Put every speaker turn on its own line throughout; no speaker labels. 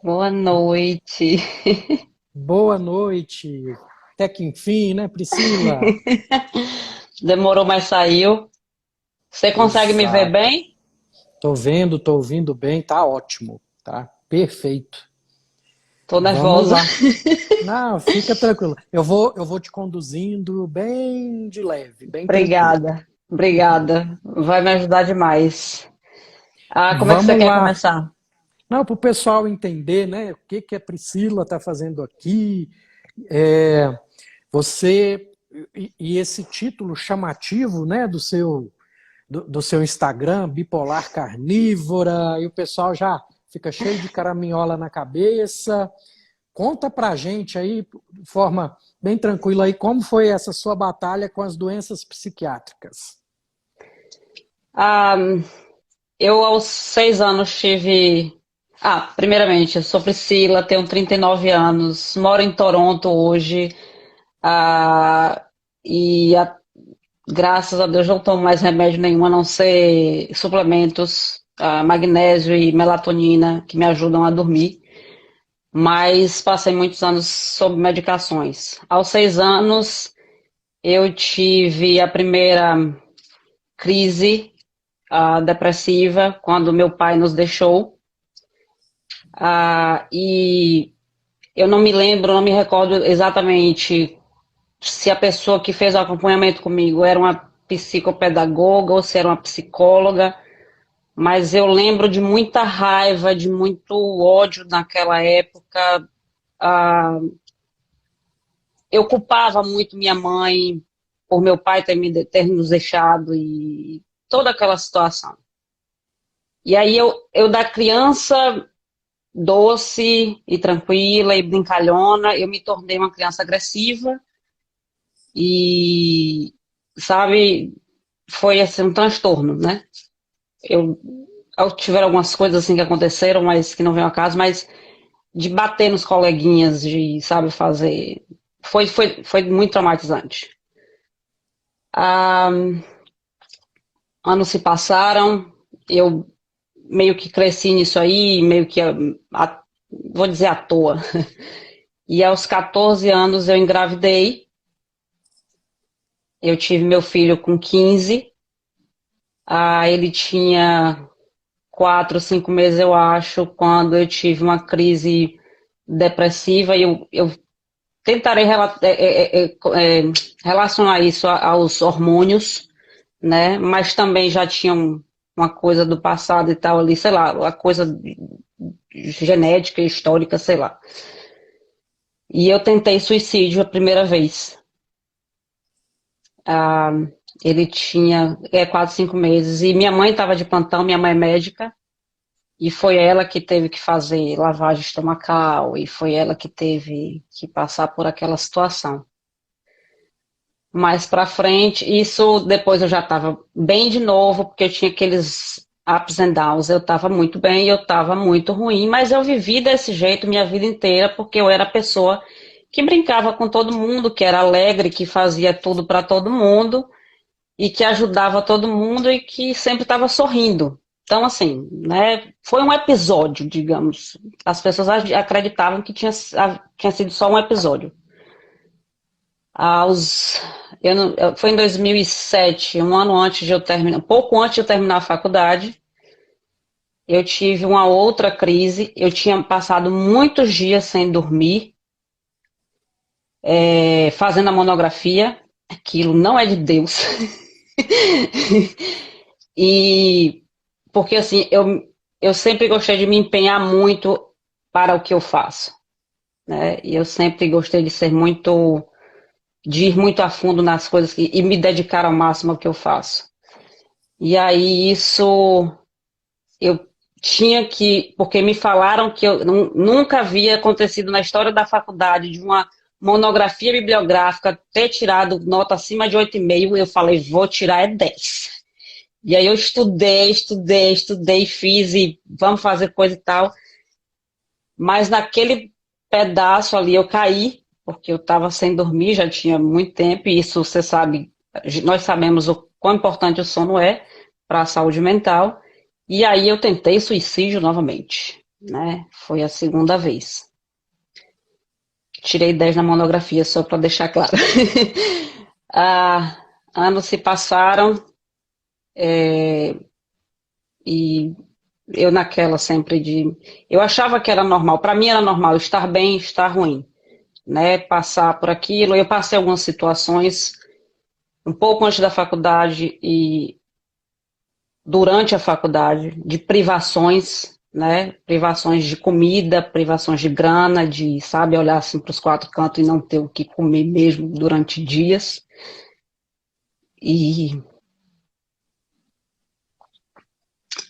Boa noite.
Boa noite. Até que enfim, né, Priscila?
Demorou, mas saiu. Você consegue me ver
Exato.
bem?
Tô vendo, tô ouvindo bem, tá ótimo, tá? Perfeito.
Tô
Vamos
nervosa.
lá. Não, fica tranquilo. Eu vou te conduzindo bem de leve, bem tranquilo.
Obrigada. Obrigada. Vai me ajudar demais. Ah, como é que você
Vamos
quer
lá.
começar?
Não, para o pessoal entender, né, o que que a Priscila está fazendo aqui. É, você e esse título chamativo, né, do seu Instagram, bipolar carnívora, e o pessoal já fica cheio de caraminhola na cabeça. Conta pra gente aí, de forma bem tranquila, aí, como foi essa sua batalha com as doenças psiquiátricas?
Ah, eu aos 6 anos tive. Ah, primeiramente, eu sou Priscila, tenho 39 anos, moro em Toronto hoje. Ah, e graças a Deus não tomo mais remédio nenhum, a não ser suplementos, magnésio e melatonina, que me ajudam a dormir. Mas passei muitos anos sob medicações. Aos 6 anos, eu tive a primeira crise depressiva, quando meu pai nos deixou. E eu não me lembro, não me recordo exatamente se a pessoa que fez o acompanhamento comigo era uma psicopedagoga ou se era uma psicóloga, mas eu lembro de muita raiva, de muito ódio naquela época. Ah, eu culpava muito minha mãe por meu pai ter nos deixado e toda aquela situação. E aí eu da criança doce e tranquila e brincalhona, eu me tornei uma criança agressiva e, sabe, foi assim um transtorno, né? Eu, tiveram algumas coisas assim que aconteceram, mas que não vem ao caso, mas de bater nos coleguinhas, de, sabe, fazer. Foi muito traumatizante. Ah, anos se passaram, eu meio que cresci nisso aí, meio que, vou dizer, à toa. E aos 14 anos eu engravidei, eu tive meu filho com 15, ele tinha 4, 5 meses, eu acho, quando eu tive uma crise depressiva e eu tentarei relacionar isso aos hormônios, né? Mas também já tinha uma coisa do passado e tal ali, sei lá, a coisa genética, histórica, sei lá. E eu tentei suicídio a primeira vez. Ah, ele tinha 4, 5 meses e minha mãe estava de plantão, minha mãe é médica, e foi ela que teve que fazer lavagem estomacal e foi ela que teve que passar por aquela situação. Mais para frente, isso depois eu já estava bem de novo, porque eu tinha aqueles ups and downs. Eu estava muito bem e eu estava muito ruim, mas eu vivi desse jeito minha vida inteira, porque eu era a pessoa que brincava com todo mundo, que era alegre, que fazia tudo para todo mundo e que ajudava todo mundo e que sempre estava sorrindo. Então, assim, né, foi um episódio, digamos. As pessoas acreditavam que tinha sido só um episódio. Aos, foi em 2007, um ano antes de eu terminar, pouco antes de eu terminar a faculdade, eu tive uma outra crise. Eu tinha passado muitos dias sem dormir, fazendo a monografia. Aquilo não é de Deus. E porque assim, eu sempre gostei de me empenhar muito para o que eu faço, né? E eu sempre gostei de ir muito a fundo nas coisas e me dedicar ao máximo ao que eu faço. E aí isso eu tinha que, porque me falaram que eu nunca havia acontecido na história da faculdade de uma monografia bibliográfica ter tirado nota acima de 8,5. Eu falei, vou tirar é 10. E aí eu estudei, fiz e vamos fazer coisa e tal. Mas naquele pedaço ali eu caí, porque eu estava sem dormir, já tinha muito tempo, e isso você sabe, nós sabemos o quão importante o sono é para a saúde mental. E aí eu tentei suicídio novamente. né? Foi a segunda vez. Tirei 10 na monografia, só para deixar claro. Anos se passaram, e eu naquela sempre de... Eu achava que era normal, para mim era normal estar bem, estar ruim, né? Passar por aquilo. Eu passei algumas situações um pouco antes da faculdade e durante a faculdade, de privações, né? Privações de comida, privações de grana, de, sabe, olhar assim para os quatro cantos e não ter o que comer mesmo durante dias. E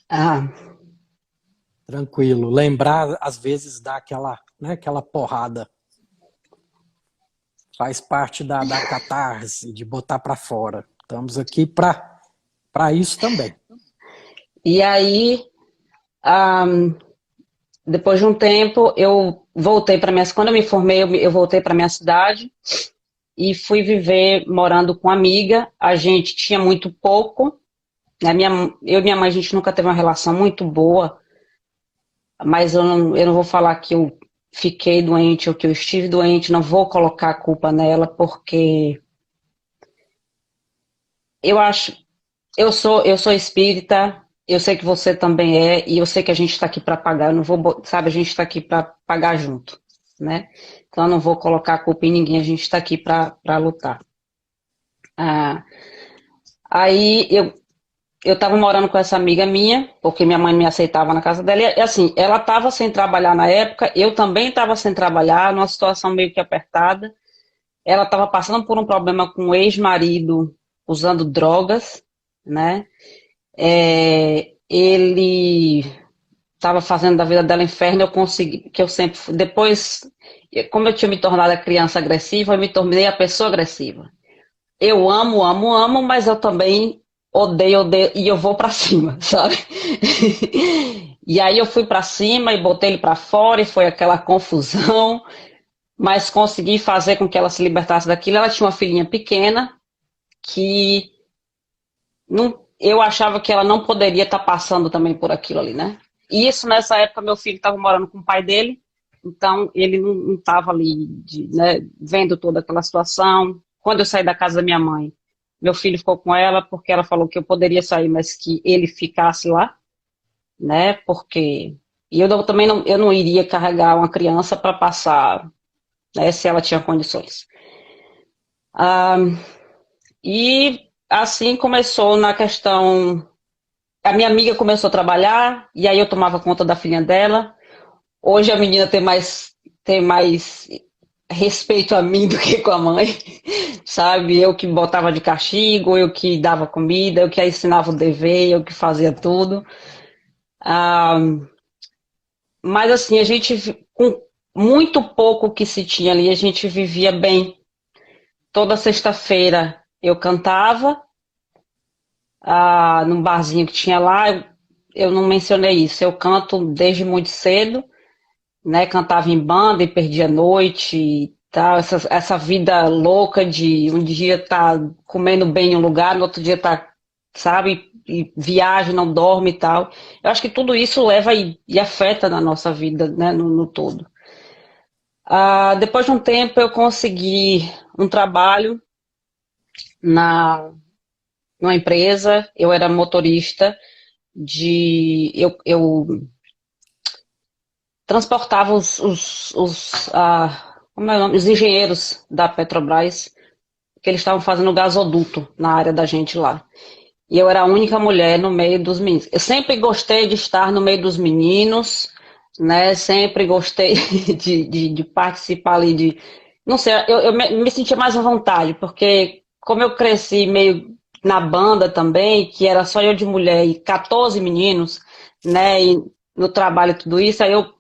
ah,
Tranquilo. Lembrar, às vezes, dá aquela, né, aquela porrada. Faz parte da catarse, de botar para fora. Estamos aqui para isso também.
e aí, ah, depois de um tempo, eu voltei para minha... Quando eu me formei, eu voltei para minha cidade e fui viver morando com uma amiga. A gente tinha muito pouco, né? Eu e minha mãe, a gente nunca teve uma relação muito boa, mas eu não vou falar que eu fiquei doente ou que eu estive doente, não vou colocar a culpa nela, porque eu acho, eu sou espírita, eu sei que você também é, e eu sei que a gente está aqui para pagar, eu não vou, sabe, a gente está aqui para pagar junto, né? Então eu não vou colocar a culpa em ninguém, a gente está aqui para lutar. Ah, aí eu estava morando com essa amiga minha, porque minha mãe me aceitava na casa dela, e assim, ela estava sem trabalhar na época, eu também estava sem trabalhar, numa situação meio que apertada. Ela estava passando por um problema com o ex-marido usando drogas, né? Ele estava fazendo da vida dela inferno, eu consegui, que eu sempre, depois, como eu tinha me tornado a criança agressiva, eu me tornei a pessoa agressiva. Eu amo, amo, amo, mas eu também odeio, odeio, e eu vou pra cima, sabe? E aí eu fui pra cima e botei ele pra fora e foi aquela confusão, mas consegui fazer com que ela se libertasse daquilo. Ela tinha uma filhinha pequena que não, eu achava que ela não poderia estar passando também por aquilo ali, né? E isso nessa época meu filho estava morando com o pai dele, então ele não estava ali, né, vendo toda aquela situação. Quando eu saí da casa da minha mãe, meu filho ficou com ela porque ela falou que eu poderia sair, mas que ele ficasse lá, né? Porque e também não, eu não iria carregar uma criança para passar, né, se ela tinha condições. Ah, e assim começou na questão. A minha amiga começou a trabalhar, e aí eu tomava conta da filhinha dela. Hoje a menina tem mais respeito a mim do que com a mãe, sabe? Eu que botava de castigo, eu que dava comida, eu que ensinava o dever, eu que fazia tudo. Ah, mas assim, a gente, com muito pouco que se tinha ali, a gente vivia bem. Toda sexta-feira eu cantava, num barzinho que tinha lá. Eu não mencionei isso, eu canto desde muito cedo, né? Cantava em banda e perdia a noite e tal, essa vida louca de um dia tá comendo bem em um lugar, no outro dia tá, sabe, e viaja, não dorme e tal. Eu acho que tudo isso leva e afeta na nossa vida, né, no todo. Depois de um tempo eu consegui um trabalho na numa empresa, eu era motorista eu transportava como é o nome? Os engenheiros da Petrobras, que eles estavam fazendo gasoduto na área da gente lá. E eu era a única mulher no meio dos meninos. Eu sempre gostei de estar no meio dos meninos, né? Sempre gostei de participar ali de. Não sei, eu me sentia mais à vontade, porque como eu cresci meio na banda também, que era só eu de mulher e 14 meninos, né? E no trabalho e tudo isso, aí eu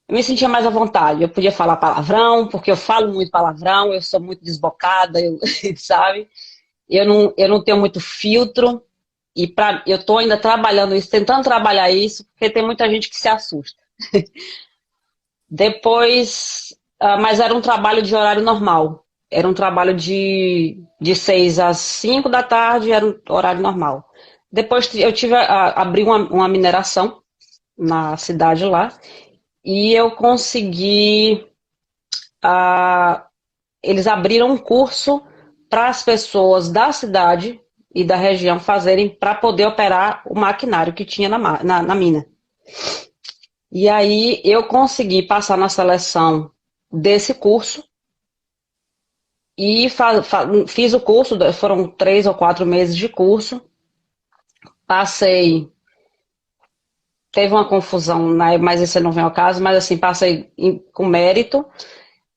me sentia mais à vontade. Eu podia falar palavrão, porque eu falo muito palavrão, eu sou muito desbocada, sabe? Eu não tenho muito filtro, e eu estou ainda trabalhando isso, tentando trabalhar isso, porque tem muita gente que se assusta. Depois, mas era um trabalho de horário normal. Era um trabalho de 6 às 5 da tarde, era um horário normal. Depois eu abri uma mineração, na cidade lá, e eu consegui. ah, Eles abriram um curso para as pessoas da cidade e da região fazerem para poder operar o maquinário que tinha na mina. E aí eu consegui passar na seleção desse curso e fiz o curso, foram 3 ou 4 meses de curso. Passei, teve uma confusão, né, mas esse não vem ao caso, mas assim, passei com mérito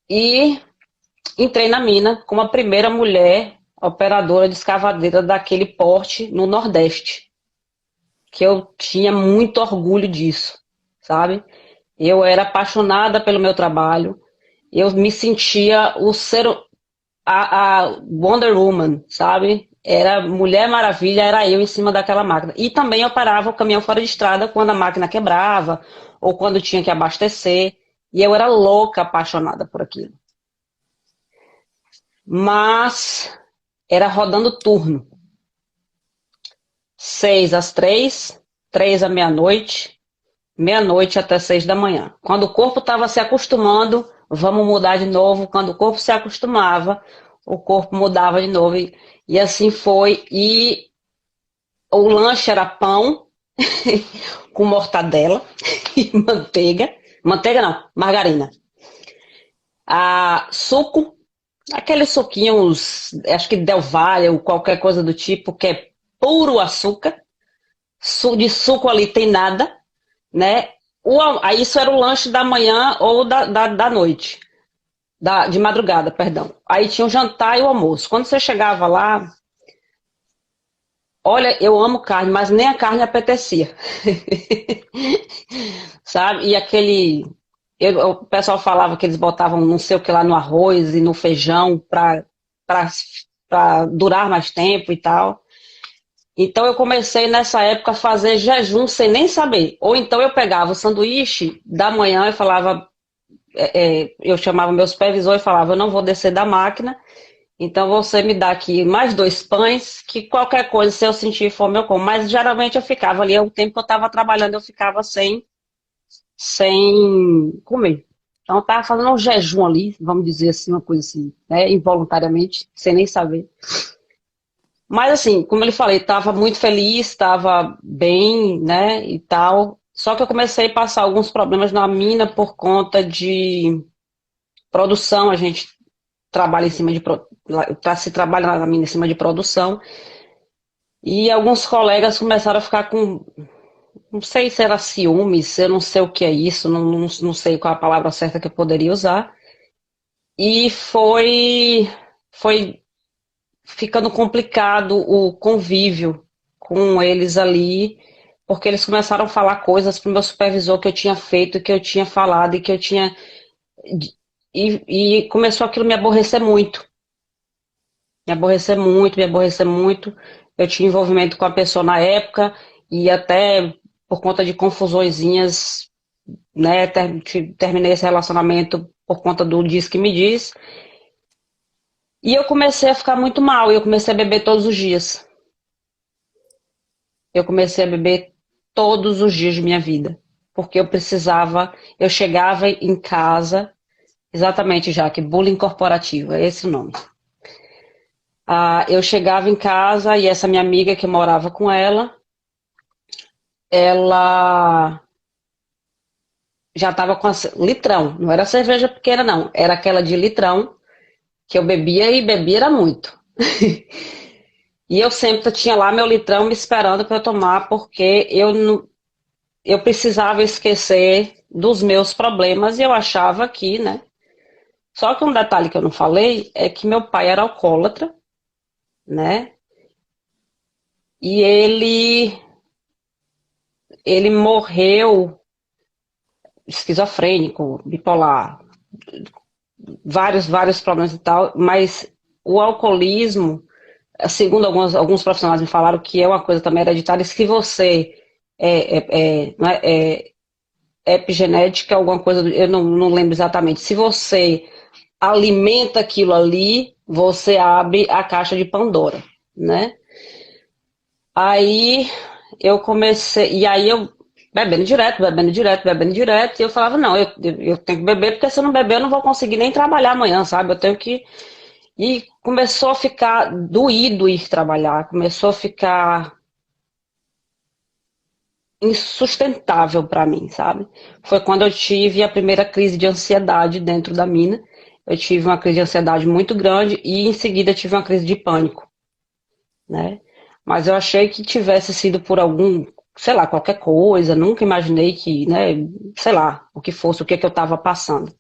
e entrei na mina como a primeira mulher operadora de escavadeira daquele porte no Nordeste, que eu tinha muito orgulho disso, sabe? Eu era apaixonada pelo meu trabalho, eu me sentia a Wonder Woman, sabe? Era Mulher Maravilha, era eu em cima daquela máquina. E também eu parava o caminhão fora de estrada quando a máquina quebrava ou quando tinha que abastecer. E eu era louca, apaixonada por aquilo. Mas era rodando turno. 6 às 3, 3 à meia-noite, meia-noite até 6 da manhã. Quando o corpo estava se acostumando, vamos mudar de novo. Quando o corpo se acostumava, o corpo mudava de novo. E assim foi. E o lanche era pão com mortadela e manteiga. Manteiga não, margarina. Suco, aqueles suquinhos, acho que Del Valle ou qualquer coisa do tipo, que é puro açúcar. De suco ali tem nada, né? Aí isso era o lanche da manhã ou da noite. De madrugada, perdão. Aí tinha o jantar e o almoço. Quando você chegava lá, olha, eu amo carne, mas nem a carne apetecia. Sabe? E o pessoal falava que eles botavam não sei o que lá no arroz e no feijão para durar mais tempo e tal. Então eu comecei nessa época a fazer jejum sem nem saber. Ou então eu pegava o sanduíche da manhã e falava, eu chamava meu supervisor e falava, eu não vou descer da máquina, então você me dá aqui mais 2 pães, que qualquer coisa, se eu sentir fome, eu como. Mas geralmente eu ficava ali, o tempo que eu estava trabalhando, eu ficava sem comer. Então eu estava fazendo um jejum ali, vamos dizer assim, uma coisa assim, né, involuntariamente, sem nem saber. Mas assim, como eu falei, estava muito feliz, estava bem, né, e tal. Só que eu comecei a passar alguns problemas na mina por conta de produção. A gente trabalha em cima se trabalha na mina em cima de produção. E alguns colegas começaram a ficar com, não sei se era ciúmes, eu não sei o que é isso, não sei qual a palavra certa que eu poderia usar. E foi ficando complicado o convívio com eles ali, porque eles começaram a falar coisas para o meu supervisor que eu tinha feito, que eu tinha falado e que eu tinha. E começou aquilo a me aborrecer muito. Me aborrecer muito, me aborrecer muito. Eu tinha envolvimento com a pessoa na época e até por conta de confusõezinhas, né, terminei esse relacionamento por conta do diz que me diz. E eu comecei a ficar muito mal, eu comecei a beber todos os dias. Eu comecei a beber todos os dias de minha vida, porque eu chegava em casa, exatamente, Jaque, bullying corporativo, é esse o nome. Eu chegava em casa e essa minha amiga que morava com ela já estava com litrão, não era cerveja pequena não, era aquela de litrão, que eu bebia e bebia era muito. E eu sempre tinha lá meu litrão me esperando para eu tomar, porque eu precisava esquecer dos meus problemas e eu achava que, né? Só que um detalhe que eu não falei é que meu pai era alcoólatra, né? E ele morreu esquizofrênico, bipolar, vários problemas e tal, mas o alcoolismo, segundo alguns profissionais me falaram que é uma coisa também hereditária, se você não é epigenética, alguma coisa, eu não lembro exatamente. Se você alimenta aquilo ali, você abre a caixa de Pandora, né? Aí eu comecei, e aí eu bebendo direto, bebendo direto, bebendo direto. E eu falava, não, eu tenho que beber, porque se eu não beber, eu não vou conseguir nem trabalhar amanhã, sabe? Eu tenho que. E começou a ficar doído ir trabalhar, começou a ficar insustentável para mim, sabe? Foi quando eu tive a primeira crise de ansiedade dentro da mina. Eu tive uma crise de ansiedade muito grande e em seguida tive uma crise de pânico, né? Mas eu achei que tivesse sido por algum, sei lá, qualquer coisa, nunca imaginei que, né, sei lá, o que fosse, o que que eu estava passando.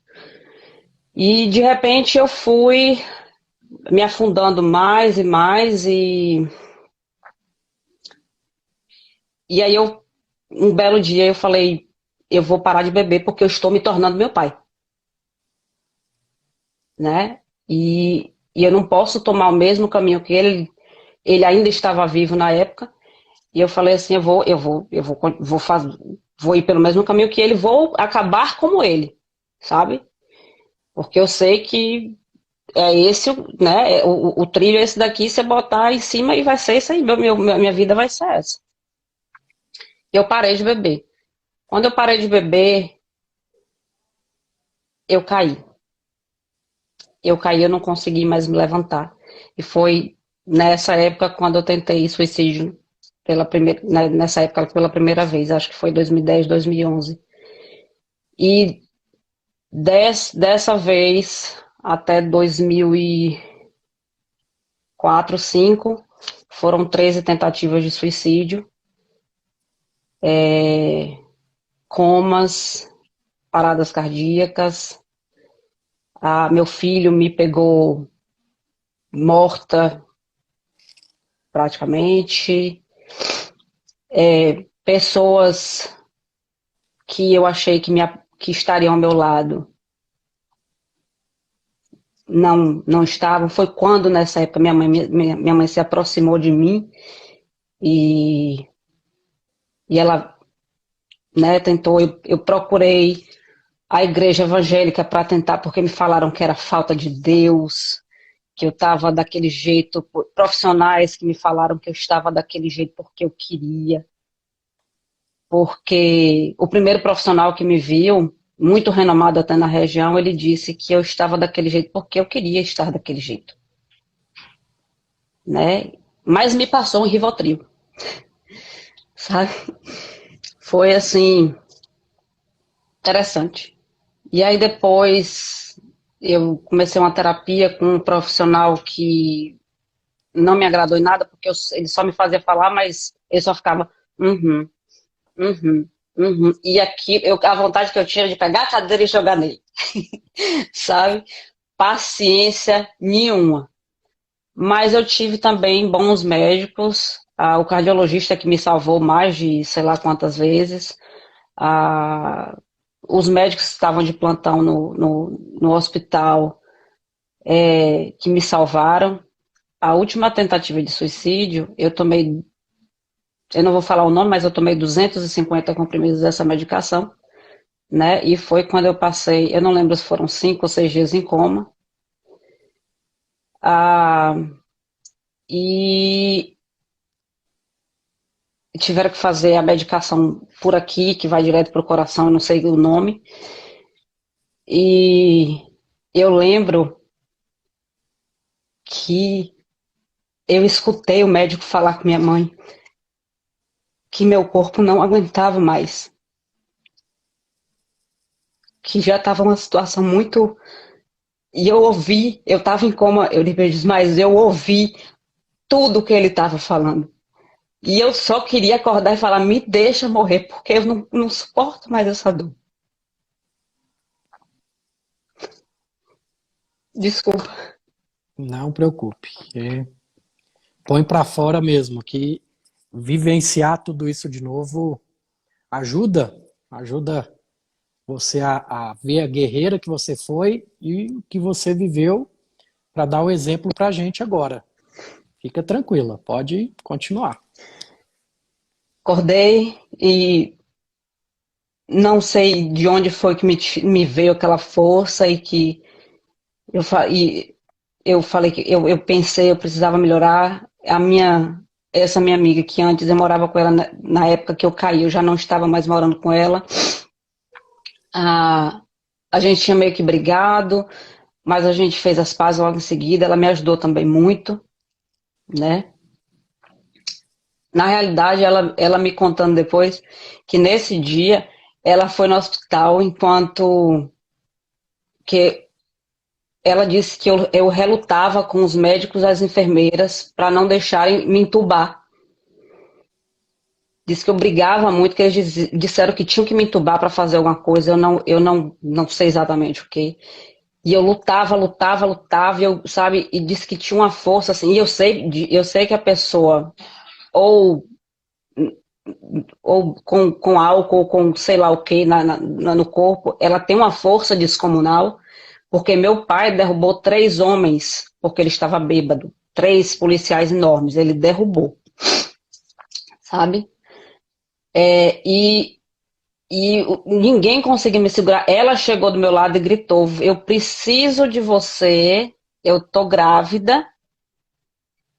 E de repente eu fui me afundando mais e mais e aí um belo dia eu falei, eu vou parar de beber porque eu estou me tornando meu pai, né? E eu não posso tomar o mesmo caminho que ele ainda estava vivo na época, e eu falei assim, vou ir pelo mesmo caminho que ele, vou acabar como ele, sabe? Porque eu sei que é esse, né? O trilho é esse daqui, você botar em cima e vai ser isso aí, minha vida vai ser essa. Eu parei de beber. Quando eu parei de beber, eu caí. Eu caí, eu não consegui mais me levantar. E foi nessa época quando eu tentei suicídio nessa época pela primeira vez, acho que foi 2010, 2011. E dessa vez até 2004, 2005, foram 13 tentativas de suicídio, comas, paradas cardíacas. Meu filho me pegou morta praticamente. Pessoas que eu achei que estariam ao meu lado não estavam. Foi quando, nessa época, minha mãe se aproximou de mim e, e ela, né, tentou. Eu procurei a igreja evangélica para tentar, porque me falaram que era falta de Deus, que eu estava daquele jeito, profissionais que me falaram que eu estava daquele jeito porque eu queria. Porque o primeiro profissional que me viu, muito renomado até na região, ele disse que eu estava daquele jeito porque eu queria estar daquele jeito, né? Mas me passou um Rivotril, sabe? Foi assim, interessante. E aí depois eu comecei uma terapia com um profissional que não me agradou em nada, porque ele só me fazia falar, mas ele só ficava, uhum, uhum, uhum. E aqui, a vontade que eu tinha era de pegar a cadeira e jogar nele, sabe? Paciência nenhuma. Mas eu tive também bons médicos, o cardiologista que me salvou mais de sei lá quantas vezes, os médicos que estavam de plantão no hospital, que me salvaram. A última tentativa de suicídio, eu não vou falar o nome, mas eu tomei 250 comprimidos dessa medicação, né? E foi quando eu passei, eu não lembro se foram 5 ou 6 dias em coma. Ah, e tiveram que fazer a medicação por aqui, que vai direto para o coração, eu não sei o nome. E eu lembro que eu escutei o médico falar com minha mãe que meu corpo não aguentava mais, que já estava uma situação muito. E eu ouvi, eu estava em coma, eu disse, mas eu ouvi tudo que ele estava falando. E eu só queria acordar e falar, me deixa morrer, porque eu não suporto mais essa dor. Desculpa.
Não preocupe. Põe para fora mesmo, que vivenciar tudo isso de novo ajuda você a ver a guerreira que você foi e o que você viveu para dar o exemplo para a gente agora. Fica tranquila, pode continuar.
Acordei e não sei de onde foi que me veio aquela força e que e eu falei que eu pensei, eu precisava melhorar. A minha essa minha amiga, que antes eu morava com ela, na época que eu caí, eu já não estava mais morando com ela. A, a gente tinha meio que brigado, mas a gente fez as pazes logo em seguida. Ela me ajudou também muito, né? Na realidade, ela me contando depois que nesse dia ela foi no hospital enquanto que ela disse que eu relutava com os médicos e as enfermeiras para não deixarem me entubar. Disse que eu brigava muito, que eles disseram que tinham que me entubar para fazer alguma coisa, eu não sei exatamente o que. E eu lutava, lutava, lutava, e eu, sabe, e disse que tinha uma força assim, e eu sei que a pessoa ou com álcool, ou com sei lá o que no corpo, ela tem uma força descomunal, porque meu pai derrubou 3 homens porque ele estava bêbado, 3 policiais enormes, ele derrubou, sabe? E ninguém conseguiu me segurar. Ela chegou do meu lado e gritou: Eu preciso de você, eu tô grávida,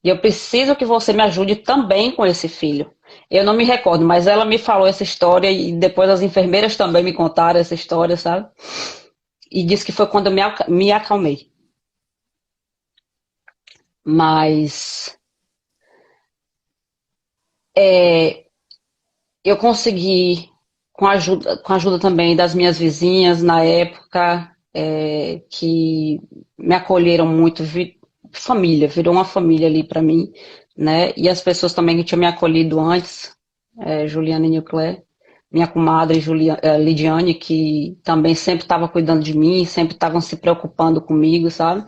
e eu preciso que você me ajude também com esse filho. Eu não me recordo, mas ela me falou essa história e depois as enfermeiras também me contaram essa história, sabe? E disse que foi quando eu me acalmei. Mas eu consegui, com a ajuda também das minhas vizinhas na época, que me acolheram muito, família, virou uma família ali para mim, né? E as pessoas também que tinham me acolhido antes, Juliana e Niclé, minha comadre Lidiane, que também sempre estava cuidando de mim, sempre estavam se preocupando comigo, sabe?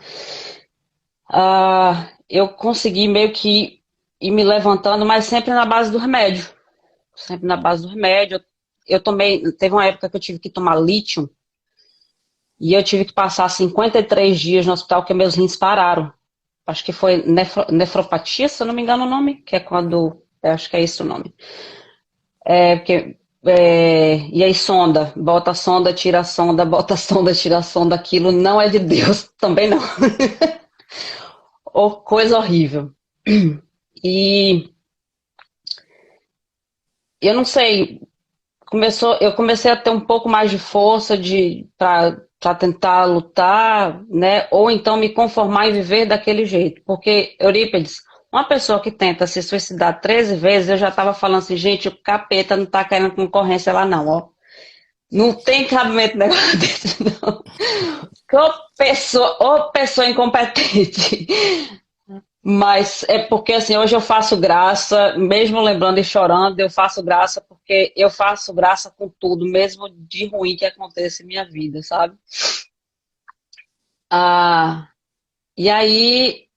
Eu consegui meio que ir me levantando, mas sempre na base do remédio. Sempre na base do remédio. Eu tomei, teve uma época que eu tive que tomar lítio e eu tive que passar 53 dias no hospital porque meus rins pararam. Acho que foi nefropatia, se eu não me engano o nome, que é quando, acho que é esse o nome. E aí sonda, bota a sonda, tira a sonda, bota a sonda, tira a sonda, aquilo não é de Deus, também não. Oh, coisa horrível. E eu não sei, eu comecei a ter um pouco mais de força para tentar lutar, né? Ou então me conformar e viver daquele jeito. Porque, Eurípides, uma pessoa que tenta se suicidar 13 vezes, eu já estava falando assim, gente, o capeta não está querendo concorrência lá não, ó. Não tem cabimento negócio desse, não. Ô pessoa incompetente. Mas é porque assim, hoje eu faço graça, mesmo lembrando e chorando, eu faço graça porque eu faço graça com tudo, mesmo de ruim que aconteça em minha vida, sabe? Ah, e aí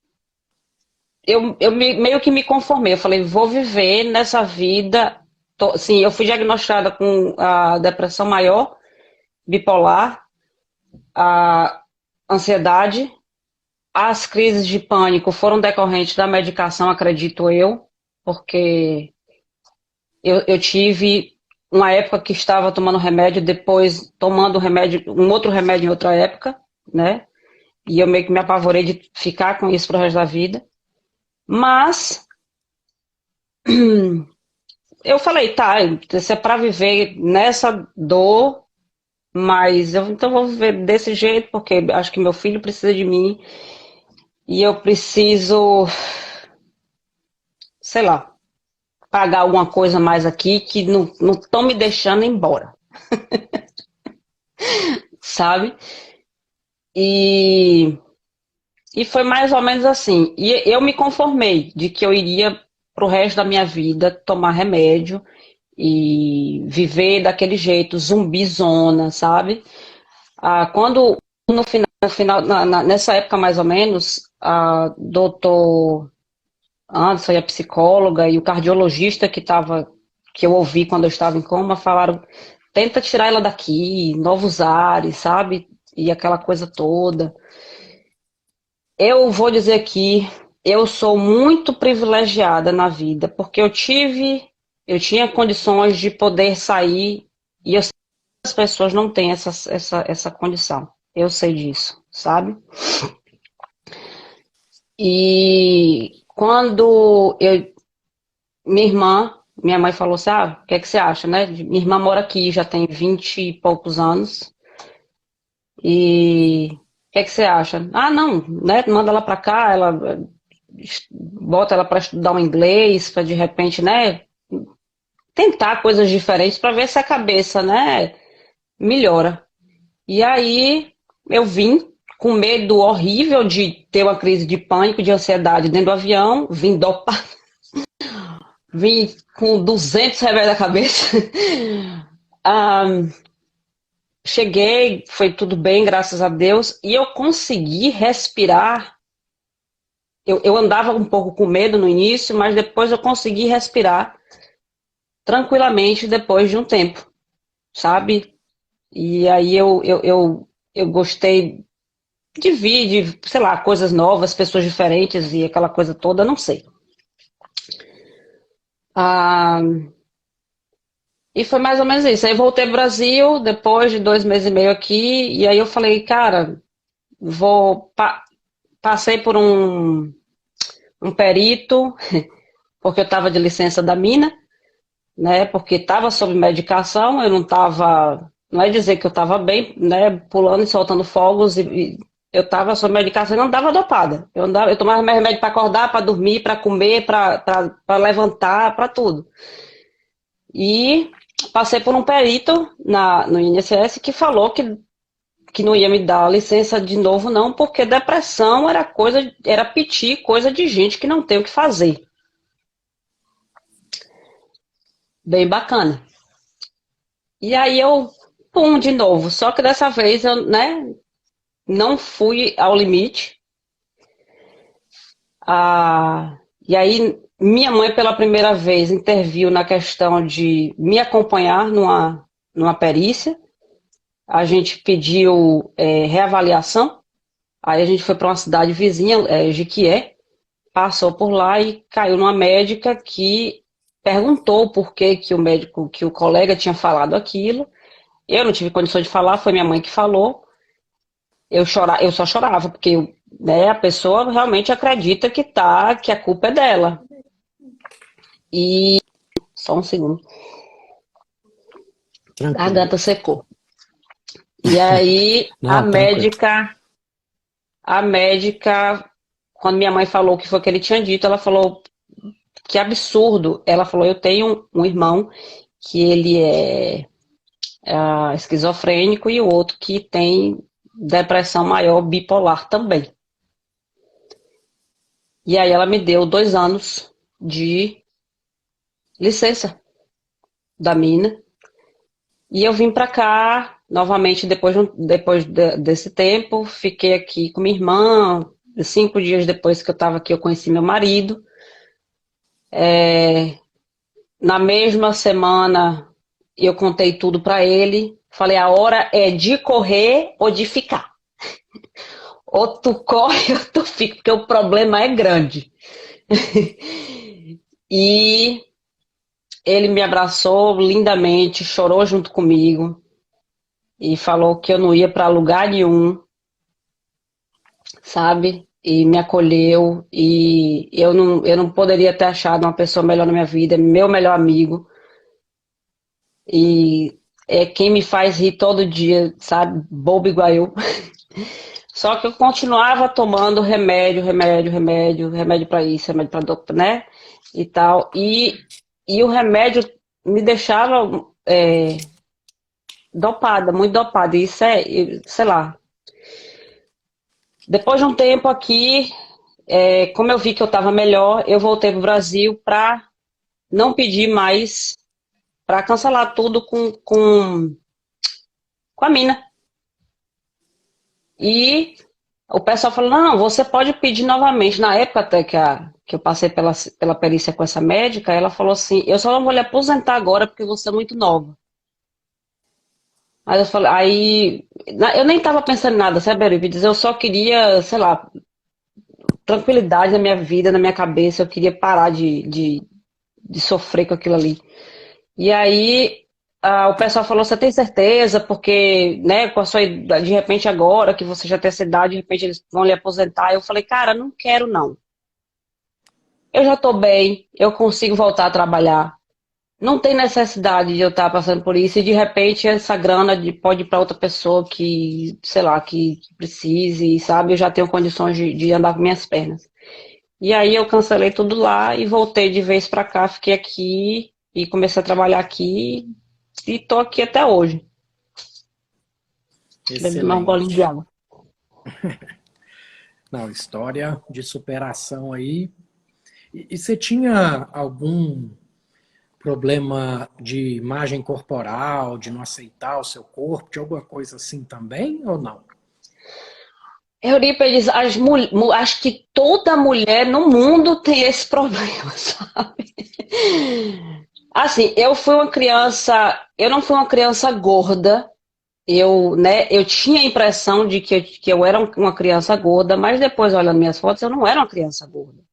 meio que me conformei, eu falei, vou viver nessa vida. Sim, eu fui diagnosticada com a depressão maior, bipolar, a ansiedade, as crises de pânico foram decorrentes da medicação, acredito eu, porque eu tive uma época que estava tomando remédio, depois tomando remédio, um outro remédio em outra época, né? E eu meio que me apavorei de ficar com isso pro resto da vida. Mas eu falei, tá, isso é para viver nessa dor, mas eu então vou viver desse jeito, porque acho que meu filho precisa de mim e eu preciso, sei lá, pagar alguma coisa mais aqui que não estão me deixando ir embora, sabe? E foi mais ou menos assim. E eu me conformei de que eu iria pro resto da minha vida tomar remédio e viver daquele jeito, zumbizona, sabe? Quando nessa época mais ou menos, a doutor Anderson e a psicóloga e o cardiologista que eu ouvi quando eu estava em coma falaram, tenta tirar ela daqui, novos ares, sabe? E aquela coisa toda. Eu vou dizer aqui, eu sou muito privilegiada na vida, porque eu tinha condições de poder sair, e eu sei que as pessoas não têm essa condição. Eu sei disso, sabe? E quando minha mãe falou assim, o que é que você acha, né? Minha irmã mora aqui, já tem 20 e poucos anos, e o que é que você acha? Ah, não, né? Manda ela pra cá, ela bota ela para estudar um inglês, para de repente, né? Tentar coisas diferentes para ver se a cabeça, né, melhora. E aí eu vim com medo horrível de ter uma crise de pânico, de ansiedade dentro do avião, vim dopar, vim com 200 remédios na cabeça. Ah, cheguei, foi tudo bem, graças a Deus, e eu consegui respirar. Eu andava um pouco com medo no início, mas depois eu consegui respirar tranquilamente depois de um tempo, sabe? E aí eu gostei de vir, de, sei lá, coisas novas, pessoas diferentes e aquela coisa toda, não sei. Ah, e foi mais ou menos isso. Aí voltei pro Brasil depois de 2 meses e meio aqui, e aí eu falei, cara, passei por um perito, porque eu estava de licença da mina, né? Porque estava sob medicação, eu não estava, não é dizer que eu estava bem, né? Pulando e soltando fogos e eu estava sob medicação e não dava dopada. Eu tomava meu remédio para acordar, para dormir, para comer, para levantar, para tudo. E passei por um perito no INSS que falou que não ia me dar licença de novo, não, porque depressão era piti, coisa de gente que não tem o que fazer. Bem bacana. E aí pum, de novo. Só que dessa vez eu, né, não fui ao limite. E aí minha mãe pela primeira vez interviu na questão de me acompanhar numa perícia. A gente pediu reavaliação. Aí a gente foi para uma cidade vizinha, Jequié, passou por lá e caiu numa médica que perguntou por que o médico, que o colega tinha falado aquilo. Eu não tive condições de falar, foi minha mãe que falou. Eu só chorava, porque né, a pessoa realmente acredita que a culpa é dela. E só um segundo. A
Tranquilo.
garganta secou. E aí
Não, tranquilo.
a médica, quando minha mãe falou o que foi que ele tinha dito, ela falou que absurdo. Ela falou, eu tenho um irmão que ele é esquizofrênico e o outro que tem depressão maior, bipolar também. E aí ela me deu 2 anos de licença da mina. E eu vim para cá novamente desse tempo. Fiquei aqui com minha irmã. 5 dias depois que eu estava aqui, eu conheci meu marido. Na mesma semana, eu contei tudo para ele. Falei, a hora é de correr ou de ficar. Ou tu corre ou tu fica, porque o problema é grande. E ele me abraçou lindamente, chorou junto comigo e falou que eu não ia para lugar nenhum, sabe? E me acolheu e eu não poderia ter achado uma pessoa melhor na minha vida, meu melhor amigo. E é quem me faz rir todo dia, sabe? Bobo igual eu. Só que eu continuava tomando remédio para isso, remédio para dor, né? E tal. E o remédio me deixava dopada, muito dopada. Isso sei lá. Depois de um tempo aqui, como eu vi que eu estava melhor, eu voltei para o Brasil para não pedir mais, para cancelar tudo com a mina. E o pessoal falou, não, você pode pedir novamente. Na época até que eu passei pela perícia com essa médica, ela falou assim, eu só não vou lhe aposentar agora porque você é muito nova. Aí eu falei, eu nem estava pensando em nada, sabe, Euripides? Eu só queria, sei lá, tranquilidade na minha vida, na minha cabeça, eu queria parar de sofrer com aquilo ali. E aí o pessoal falou, você tem certeza? Porque, né, com a sua idade, de repente agora que você já tem essa idade, de repente eles vão lhe aposentar. Eu falei, cara, não quero não. eu já estou bem, eu consigo voltar a trabalhar. Não tem necessidade de eu estar passando por isso e de repente essa grana pode ir para outra pessoa que, sei lá, que precise, sabe? Eu já tenho condições de andar com minhas pernas. E aí eu cancelei tudo lá e voltei de vez para cá, fiquei aqui e comecei a trabalhar aqui e tô aqui até hoje. Bebi mais um golinho de
Excelente.
água.
Não, história de superação aí. E você tinha algum problema de imagem corporal, de não aceitar o seu corpo, de alguma coisa assim também, ou não?
Eurípides, acho que toda mulher no mundo tem esse problema, sabe? Assim, eu não fui uma criança gorda. Eu tinha a impressão de que eu era uma criança gorda, mas depois, olhando minhas fotos, eu não era uma criança gorda.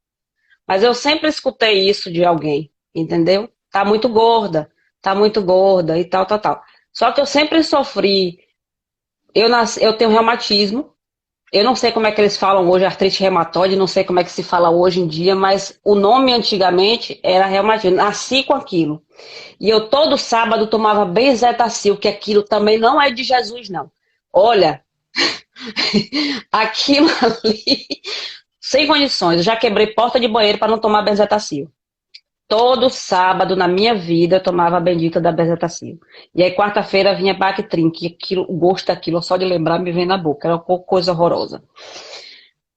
Mas eu sempre escutei isso de alguém, entendeu? Tá muito gorda e tal, tal, tal. Só que eu sempre sofri. Eu tenho reumatismo. Eu não sei como é que eles falam hoje, artrite reumatoide, não sei como é que se fala hoje em dia, mas o nome antigamente era reumatismo. Nasci com aquilo. E eu todo sábado tomava Benzetacil, que aquilo também não é de Jesus, não. Olha, aquilo ali, sem condições. Eu já quebrei porta de banheiro para não tomar Benzetacil. Todo sábado na minha vida eu tomava a bendita da Benzetacil. E aí quarta-feira vinha Bactrim, que aquilo, o gosto daquilo, só de lembrar me vem na boca. Era uma coisa horrorosa.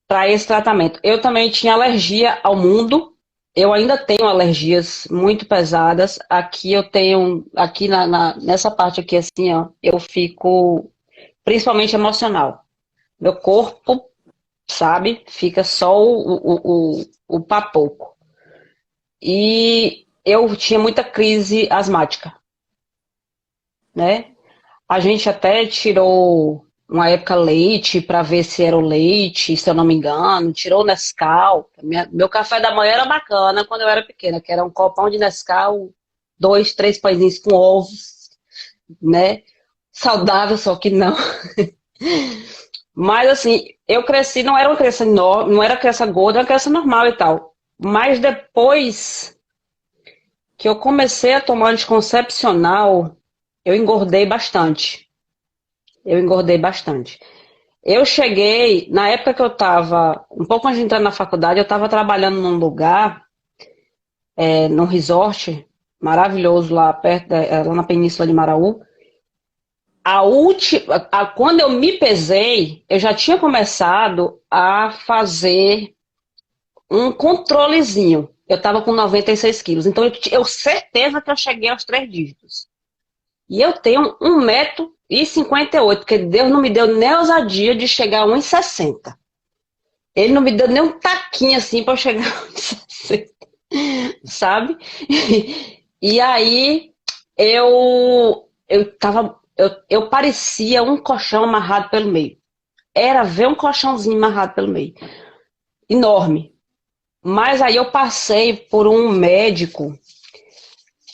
Para esse tratamento. Eu também tinha alergia ao mundo. Eu ainda tenho alergias muito pesadas. Aqui eu tenho, aqui nessa parte aqui assim, ó, eu fico principalmente emocional. Meu corpo, sabe, fica só o papoco. E eu tinha muita crise asmática, né? A gente até tirou uma época leite para ver se era o leite, se eu não me engano, tirou o Nescau. Meu café da manhã era bacana quando eu era pequena, que era um copão de Nescau, 2, 3 pãezinhos com ovos, né? Saudável, só que não. Mas assim, eu cresci, não era uma criança enorme, não era criança gorda, era uma criança normal e tal. Mas depois que eu comecei a tomar anticoncepcional, eu engordei bastante. Eu engordei bastante. Eu cheguei, na época que eu estava, um pouco antes de entrar na faculdade, eu estava trabalhando num lugar, num resort maravilhoso lá perto, lá na Península de Maraú. Quando eu me pesei, eu já tinha começado a fazer um controlezinho. Eu estava com 96 quilos, então eu certeza que eu cheguei aos 3 dígitos. E eu tenho 1,58 m, porque Deus não me deu nem a ousadia de chegar a 1,60 m. Ele não me deu nem um taquinho assim para eu chegar a 1,60 m, sabe? E aí eu parecia um colchão amarrado pelo meio. Era ver um colchãozinho amarrado pelo meio. Enorme. Mas aí eu passei por um médico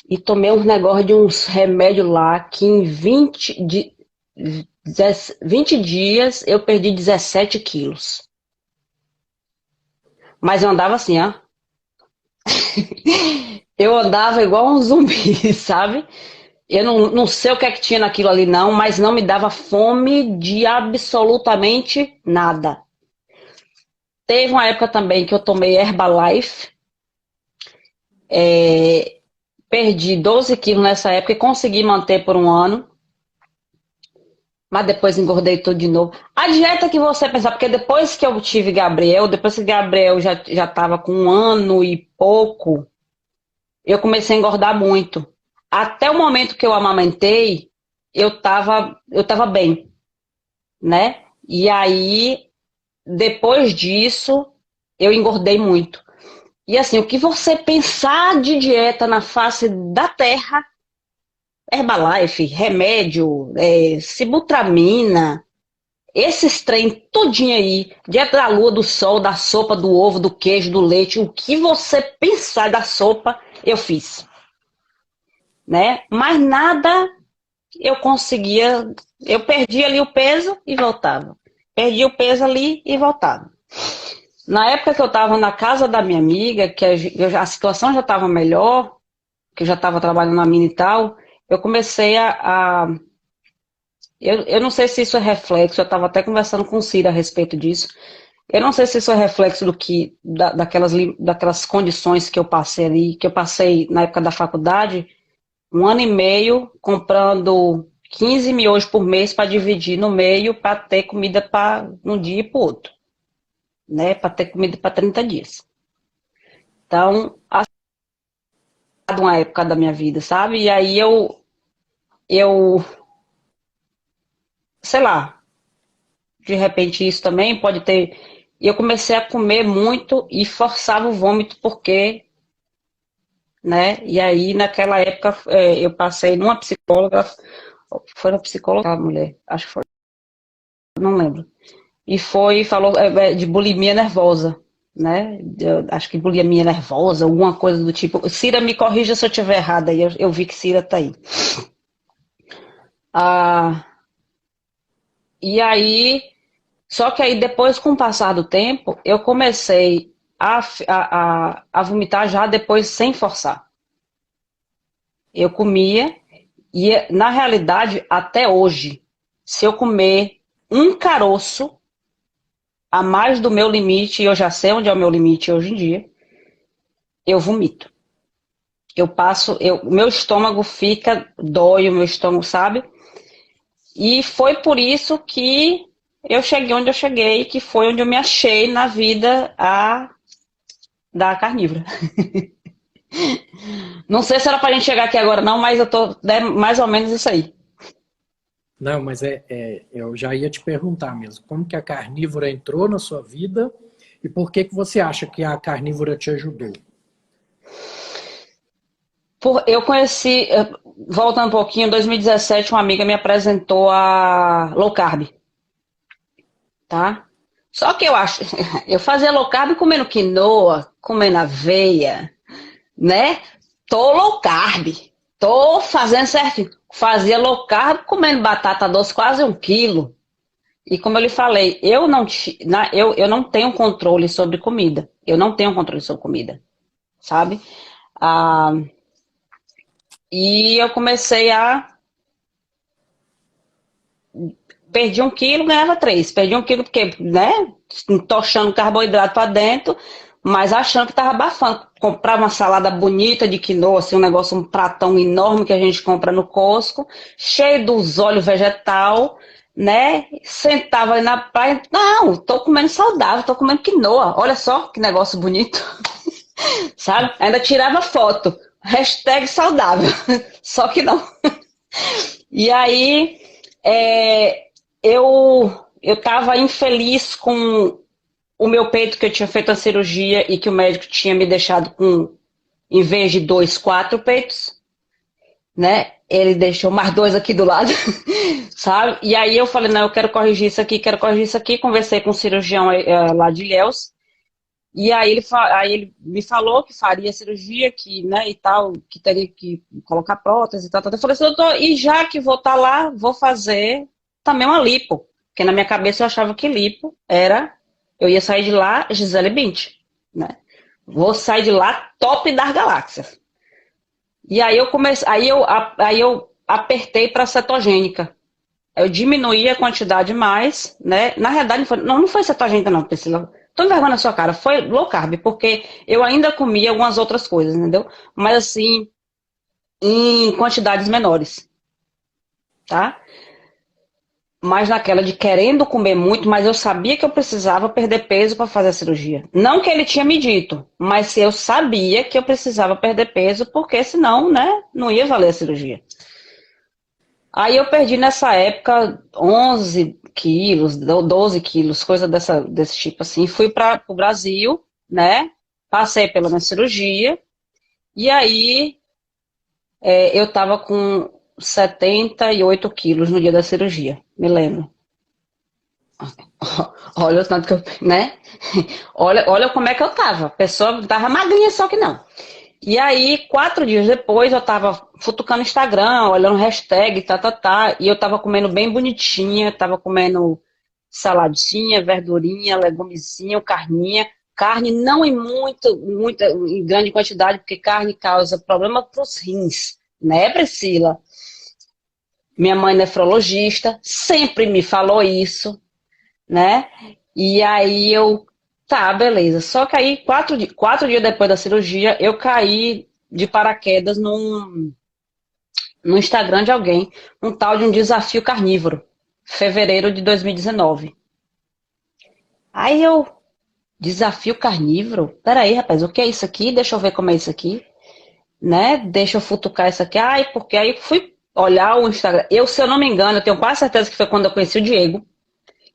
e tomei uns negócios de uns remédios lá que em 20 dias eu perdi 17 quilos. Mas eu andava assim, ó. Eu andava igual um zumbi, sabe? Eu não sei o que é que tinha naquilo ali não, mas não me dava fome de absolutamente nada. Teve uma época também que eu tomei Herbalife, perdi 12 quilos nessa época e consegui manter por um ano, mas depois engordei tudo de novo. A dieta que você pensar, porque depois que eu tive Gabriel, depois que Gabriel já estava com 1 ano e pouco, eu comecei a engordar muito. Até o momento que eu amamentei, eu tava bem, né? E aí, depois disso, eu engordei muito. E assim, o que você pensar de dieta na face da terra, Herbalife, remédio, sibutramina, esses trem tudinho aí, dieta da lua, do sol, da sopa, do ovo, do queijo, do leite, o que você pensar da sopa, eu fiz, né? Mas nada eu conseguia, eu perdia ali o peso e voltava. Perdia o peso ali e voltava. Na época que eu estava na casa da minha amiga, que a situação já estava melhor, que eu já estava trabalhando na mina e tal, eu comecei eu não sei se isso é reflexo, eu estava até conversando com o Ciro a respeito disso. Eu não sei se isso é reflexo daquelas condições que eu passei ali, que eu passei na época da faculdade, 1 ano e meio comprando 15 miojos por mês para dividir no meio para ter comida para um dia e para o outro, né? Para ter comida para 30 dias. Então, uma época da minha vida, sabe? E aí eu, sei lá, de repente isso também pode ter. Eu comecei a comer muito e forçava o vômito porque, né? E aí naquela época eu passei numa psicóloga, foi uma psicóloga, a mulher, acho que foi, não lembro. E falou de bulimia nervosa, né? Acho que bulimia nervosa, alguma coisa do tipo. Cira, me corrija se eu estiver errada, aí eu vi que Cira tá aí. Ah, e aí, só que aí depois, com o passar do tempo, eu comecei a vomitar já depois sem forçar. Eu comia e, na realidade, até hoje, se eu comer um caroço a mais do meu limite, e eu já sei onde é o meu limite hoje em dia, eu vomito. Meu estômago dói o meu estômago, sabe? E foi por isso que eu cheguei onde eu cheguei, que foi onde eu me achei na vida da carnívora. Não sei se era pra gente chegar aqui agora não, mas eu tô mais ou menos isso aí.
Não, mas eu já ia te perguntar mesmo, como que a carnívora entrou na sua vida e por que você acha que a carnívora te ajudou?
Eu conheci, voltando um pouquinho, em 2017, uma amiga me apresentou a low carb, tá? Só que eu fazia low carb comendo quinoa, comendo aveia, né? Tô low carb, tô fazendo certinho. Fazia low carb comendo batata doce quase 1 quilo. E como eu lhe falei, eu não tenho controle sobre comida. Eu não tenho controle sobre comida, sabe? Ah, e eu comecei perdi 1 quilo, ganhava 3. Perdi 1 quilo porque, né? Tochando carboidrato para dentro, mas achando que tava abafando. Comprar uma salada bonita de quinoa, assim, um pratão enorme que a gente compra no Costco, cheio dos óleos vegetal, né? Sentava aí na praia, não, tô comendo saudável, tô comendo quinoa. Olha só que negócio bonito, sabe? Ainda tirava foto, hashtag saudável, só que não. E aí, é, eu estava infeliz com o meu peito, que eu tinha feito a cirurgia e que o médico tinha me deixado com, em vez de 2, 4 peitos, né? Ele deixou mais 2 aqui do lado, sabe? E aí eu falei, não, eu quero corrigir isso aqui, quero corrigir isso aqui. Conversei com o cirurgião lá de Ilhéus, e aí ele me falou que faria cirurgia, que, né, e tal, que teria que colocar prótese e tal, tal. Eu falei assim, doutor, e já que vou estar lá, vou fazer também uma lipo. Porque na minha cabeça eu achava que lipo eu ia sair de lá Gisele Bündchen, né? Vou sair de lá top das galáxias. E aí aí eu apertei para cetogênica. Eu diminuí a quantidade mais, né? Na realidade, não foi cetogênica não, Priscila. Tô vergonha na sua cara, foi low carb, porque eu ainda comia algumas outras coisas, entendeu? Mas assim, em quantidades menores, tá? Mas naquela de querendo comer muito, mas eu sabia que eu precisava perder peso para fazer a cirurgia. Não que ele tinha me dito, mas eu sabia que eu precisava perder peso, porque senão, né, não ia valer a cirurgia. Aí eu perdi nessa época 11 quilos, 12 quilos, coisa desse tipo assim. Fui para o Brasil, né? Passei pela minha cirurgia. E aí eu tava com 78 quilos no dia da cirurgia, me lembro. Olha o tanto que eu, né? Olha como é que eu tava. A pessoa tava magrinha, só que não. E aí, 4 dias depois, eu tava futucando Instagram, olhando hashtag, e eu tava comendo bem bonitinha, tava comendo saladinha, verdurinha, legumezinho, carninha. Carne não em muita, em grande quantidade, porque carne causa problema para os rins, né, Priscila? Minha mãe nefrologista sempre me falou isso, né? E aí tá, beleza. Só que aí, 4 dias depois da cirurgia, eu caí de paraquedas no Instagram de alguém, um tal de um desafio carnívoro, fevereiro de 2019. Aí desafio carnívoro? Peraí, rapaz, o que é isso aqui? Deixa eu ver como é isso aqui, né? Deixa eu futucar isso aqui. Ai, porque aí fui olhar o Instagram. Se eu não me engano, eu tenho quase certeza que foi quando eu conheci o Diego.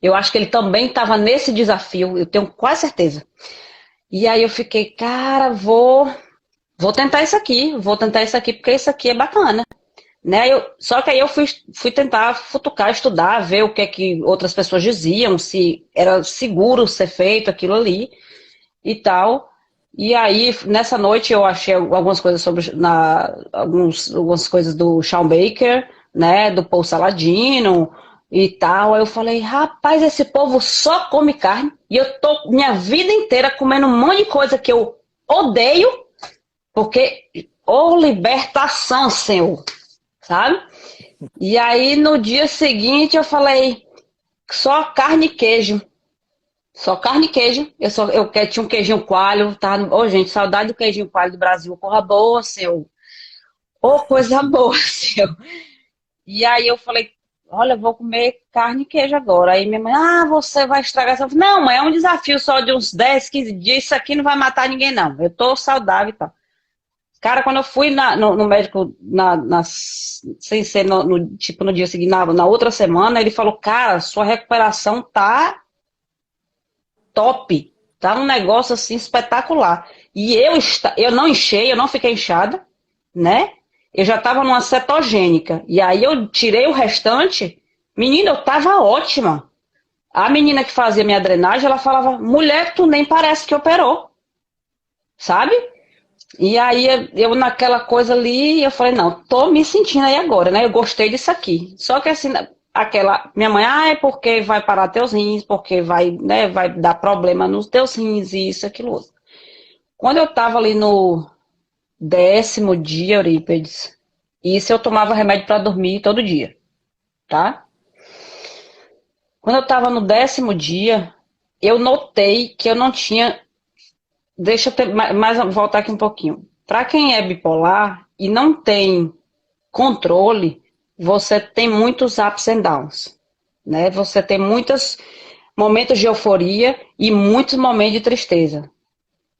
Eu acho que ele também estava nesse desafio, eu tenho quase certeza. E aí eu fiquei, cara, vou tentar isso aqui, porque isso aqui é bacana. Né? Só que aí eu fui tentar futucar, estudar, ver o que é que outras pessoas diziam, se era seguro ser feito aquilo ali e tal. E aí, nessa noite, eu achei algumas coisas algumas coisas do Shawn Baker, né, do Paul Saladino e tal. Aí eu falei, rapaz, esse povo só come carne e eu tô minha vida inteira comendo um monte de coisa que eu odeio, porque, ô libertação, Senhor, sabe? E aí, no dia seguinte, eu falei, só carne e queijo. Só carne e queijo. Tinha um queijinho coalho, tá? Ô, gente, saudade do queijinho coalho do Brasil. Porra boa, seu. Ô, coisa boa, seu. E aí eu falei, olha, eu vou comer carne e queijo agora. Aí minha mãe, você vai estragar essa. Não, mãe, é um desafio só de uns 10, 15 dias. Isso aqui não vai matar ninguém, não. Eu tô saudável e tal. Cara, quando eu fui no médico, sem ser tipo, no dia seguinte, na outra semana, ele falou, cara, sua recuperação tá top. Tá um negócio assim espetacular. E eu não inchei, eu não fiquei inchada, né? Eu já tava numa cetogênica. E aí eu tirei o restante. Menina, eu tava ótima. A menina que fazia minha drenagem, ela falava, mulher, tu nem parece que operou. Sabe? E aí eu naquela coisa ali, eu falei, não, tô me sentindo aí agora, né? Eu gostei disso aqui. Só que assim, minha mãe, é porque vai parar teus rins, porque vai, né, vai dar problema nos teus rins, isso, aquilo outro. Quando eu tava ali no 10º dia, Eurípides, isso eu tomava remédio para dormir todo dia, tá? Quando eu tava no 10º dia, eu notei que eu não tinha. Deixa eu voltar aqui um pouquinho. Para quem é bipolar e não tem controle, você tem muitos ups and downs, né? Você tem muitos momentos de euforia e muitos momentos de tristeza.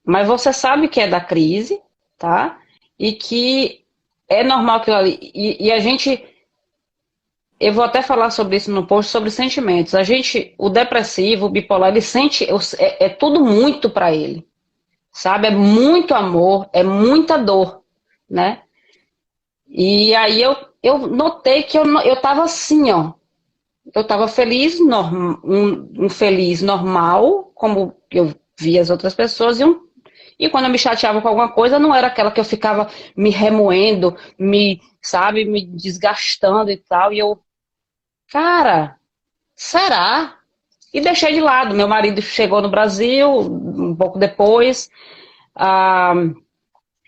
Mas você sabe que é da crise, tá? E que é normal aquilo ali. E a gente, eu vou até falar sobre isso no post, sobre sentimentos. O depressivo, o bipolar, ele sente, é tudo muito para ele, sabe? É muito amor, é muita dor, né? E aí eu notei que eu tava assim, ó. Eu tava feliz, um feliz normal, como eu via as outras pessoas, e quando eu me chateava com alguma coisa, não era aquela que eu ficava me remoendo, sabe, me desgastando e tal. E eu, cara, será? E deixei de lado. Meu marido chegou no Brasil um pouco depois, ah,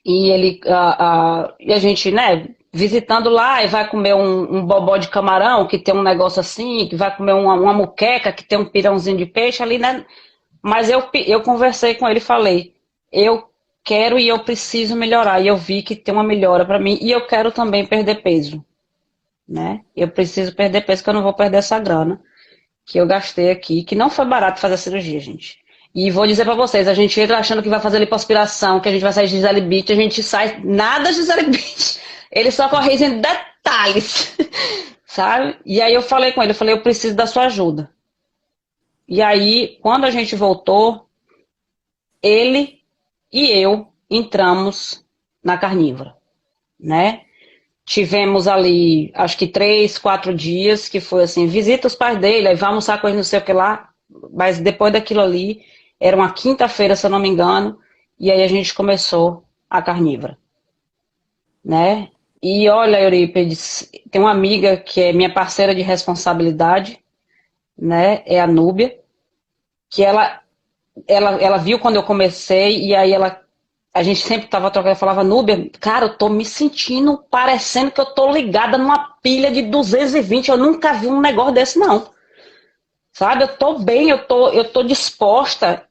e a gente, né, visitando lá, e vai comer um bobó de camarão, que tem um negócio assim, que vai comer uma muqueca, que tem um pirãozinho de peixe ali, né? Mas eu conversei com ele e falei, eu quero e eu preciso melhorar. E eu vi que tem uma melhora para mim, e eu quero também perder peso, né? Eu preciso perder peso, que eu não vou perder essa grana que eu gastei aqui, que não foi barato fazer a cirurgia, gente. E vou dizer para vocês, a gente entra achando que vai fazer lipoaspiração, que a gente vai sair de Gisele Bündchen, a gente sai nada de Gisele Bündchen. Ele só corrige detalhes, sabe? E aí eu falei com ele, eu preciso da sua ajuda. E aí, quando a gente voltou, ele e eu entramos na carnívora, né? Tivemos ali, acho que 3, 4 dias, que foi assim, visita os pais dele, aí vai almoçar com ele, não sei o que lá, mas depois daquilo ali, era uma quinta-feira, se eu não me engano, e aí a gente começou a carnívora, né? E olha, Eurípides, tem uma amiga que é minha parceira de responsabilidade, né? É a Núbia, que ela viu quando eu comecei, e aí a gente sempre estava trocando, eu falava, Núbia, cara, eu tô me sentindo parecendo que eu tô ligada numa pilha de 220, eu nunca vi um negócio desse, não. Sabe, eu tô bem, eu tô disposta.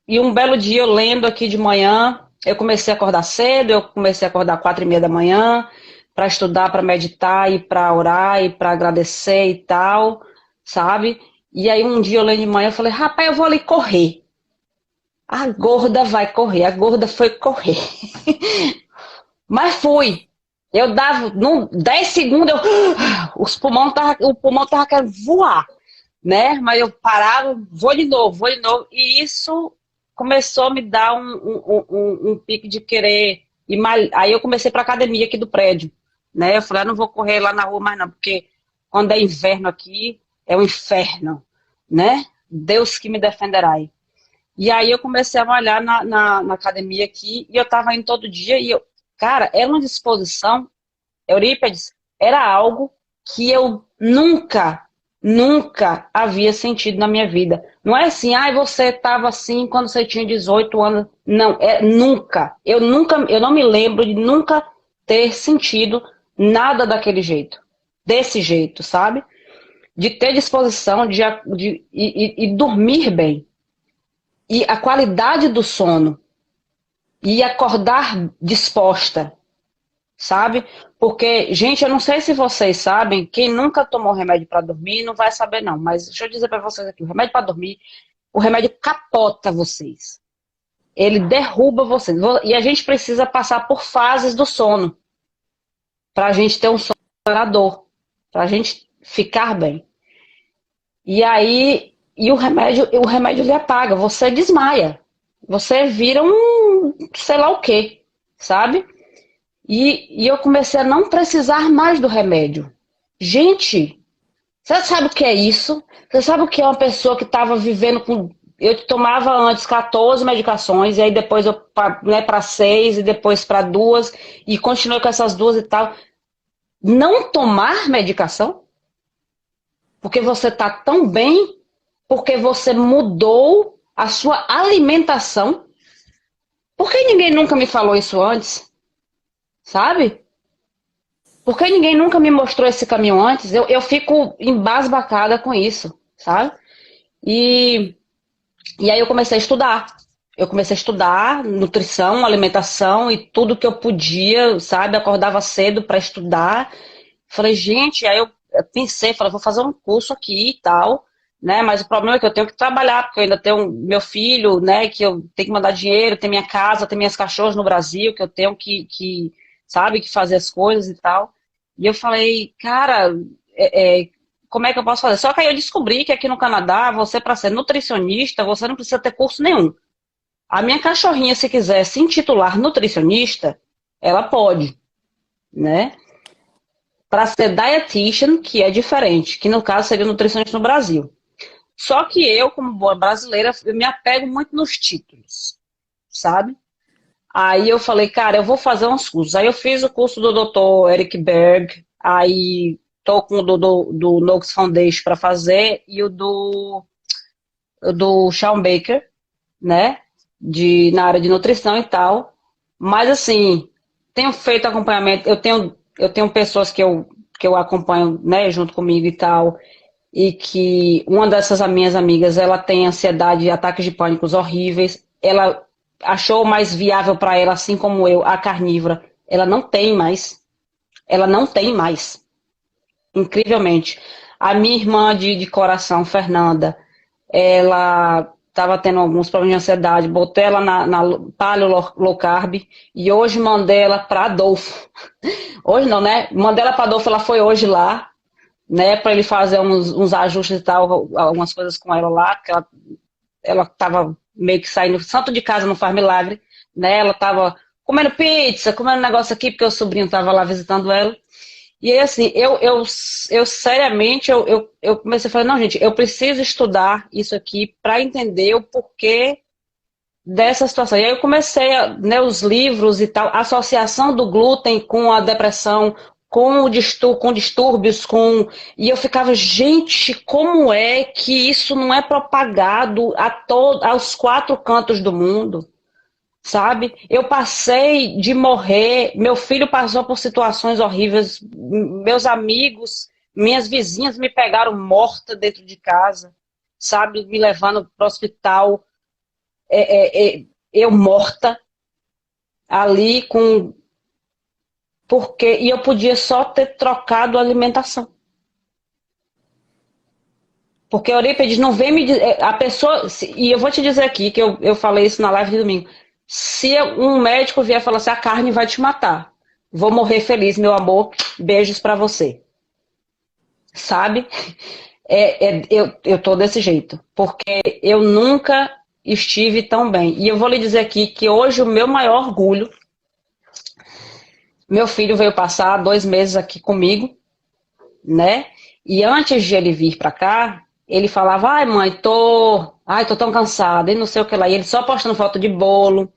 E um belo dia, eu lendo aqui de manhã, eu comecei a acordar cedo, eu comecei a acordar 4:30 da manhã, para estudar, para meditar, e para orar, e para agradecer e tal, sabe? E aí um dia eu lendo de manhã, eu falei, rapaz, eu vou ali correr. A gorda vai correr, a gorda foi correr. Mas fui. Eu dava, num 10 segundos, o pulmão tava querendo voar, né? Mas eu parava, vou de novo, vou de novo. E isso começou a me dar um pique de querer ir mais. Aí eu comecei para academia aqui do prédio, né? Eu falei, não vou correr lá na rua mais não, porque quando é inverno aqui, é um inferno, né? Deus que me defenderá. E aí eu comecei a malhar na academia aqui, e eu tava indo todo dia, e eu, cara, era uma disposição, Eurípides, era algo que eu nunca havia sentido na minha vida. Não é assim, você estava assim quando você tinha 18 anos. Não, nunca. Eu não me lembro de nunca ter sentido nada daquele jeito. Desse jeito, sabe? De ter disposição e dormir bem. E a qualidade do sono. E acordar disposta, sabe? Porque, gente, eu não sei se vocês sabem, quem nunca tomou remédio para dormir não vai saber não, mas deixa eu dizer para vocês aqui, o remédio para dormir, o remédio capota vocês. Ele derruba vocês. E a gente precisa passar por fases do sono para a gente ter um sono reparador, para a gente ficar bem. E aí, o remédio lhe apaga, você desmaia. Você vira um sei lá o quê, sabe? E eu comecei a não precisar mais do remédio. Gente, você sabe o que é isso? Você sabe o que é uma pessoa que estava vivendo com. Eu tomava antes 14 medicações, e aí depois eu para 6, e depois para 2, e continuei com essas 2 e tal. Não tomar medicação? Porque você está tão bem, porque você mudou a sua alimentação. Por que ninguém nunca me falou isso antes? Sabe? Por que ninguém nunca me mostrou esse caminho antes? Eu fico embasbacada com isso, sabe? E, e aí eu comecei a estudar. Eu comecei a estudar nutrição, alimentação e tudo que eu podia, sabe? Acordava cedo para estudar. Falei, gente, aí eu pensei, falei, vou fazer um curso aqui e tal, né? Mas o problema é que eu tenho que trabalhar, porque eu ainda tenho meu filho, né? Que eu tenho que mandar dinheiro, tem minha casa, tem minhas cachorras no Brasil, que eu tenho sabe, que fazer as coisas e tal. E eu falei, cara, como é que eu posso fazer? Só que aí eu descobri que aqui no Canadá, você, para ser nutricionista, você não precisa ter curso nenhum. A minha cachorrinha, se quiser se intitular nutricionista, ela pode, né? Para ser dietitian, que é diferente, que no caso seria nutricionista no Brasil. Só que eu, como boa brasileira, eu me apego muito nos títulos, sabe? Aí eu falei, cara, eu vou fazer uns cursos. Aí eu fiz o curso do Dr. Eric Berg, aí tô com o do Noakes Foundation para fazer, e o do Shawn Baker, né? Na área de nutrição e tal. Mas assim, tenho feito acompanhamento, eu tenho pessoas que eu acompanho, né, junto comigo e tal, e que uma dessas minhas amigas, ela tem ansiedade e ataques de pânicos horríveis. Ela achou mais viável para ela, assim como eu, a carnívora. Ela não tem mais. Ela não tem mais. Incrivelmente. A minha irmã de coração, Fernanda, ela estava tendo alguns problemas de ansiedade, botei ela na paleo low carb, e hoje mandei ela para Adolfo. Hoje não, né? Mandei ela para Adolfo, ela foi hoje lá, né, para ele fazer uns ajustes e tal, algumas coisas com ela lá, porque ela estava meio que saindo, santo de casa não faz milagre, né? Ela estava comendo pizza, comendo um negócio aqui, porque o sobrinho estava lá visitando ela. E aí, assim, eu seriamente, eu comecei a falar, não, gente, eu preciso estudar isso aqui para entender o porquê dessa situação. E aí eu comecei, né, os livros e tal, a associação do glúten com a depressão, com distúrbios, e eu ficava, gente, como é que isso não é propagado aos quatro cantos do mundo, sabe? Eu passei de morrer, meu filho passou por situações horríveis, meus amigos, minhas vizinhas me pegaram morta dentro de casa, sabe? Me levando para o hospital, eu morta, ali com porque e eu podia só ter trocado a alimentação. Porque a Eurípides não vem me dizer, a pessoa, e eu vou te dizer aqui, que eu falei isso na live de domingo, se um médico vier falar assim, a carne vai te matar, vou morrer feliz, meu amor, beijos pra você. Sabe? Eu tô desse jeito, porque eu nunca estive tão bem. E eu vou lhe dizer aqui que hoje o meu maior orgulho, meu filho veio passar 2 meses aqui comigo, né? E antes de ele vir pra cá, ele falava, ai mãe, tô tão cansada, e não sei o que lá. E ele só postando foto de bolo,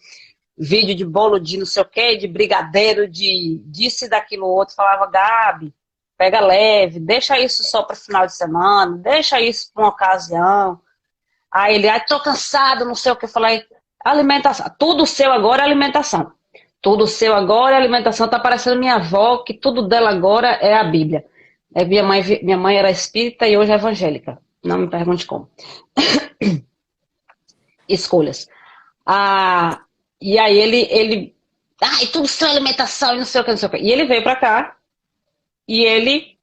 vídeo de bolo de não sei o que, de brigadeiro, de disso e daquilo outro. Falava, Gabi, pega leve, deixa isso só para final de semana, deixa isso para uma ocasião. Aí ele, ai, tô cansado, não sei o que. Eu falei, alimentação, tudo seu agora é alimentação. Tudo seu agora é alimentação. Tá parecendo minha avó, que tudo dela agora é a Bíblia. Minha mãe era espírita e hoje é evangélica. Não me pergunte como. Escolhas. E aí ai, tudo sem alimentação e não sei o que, não sei o que. E ele veio pra cá e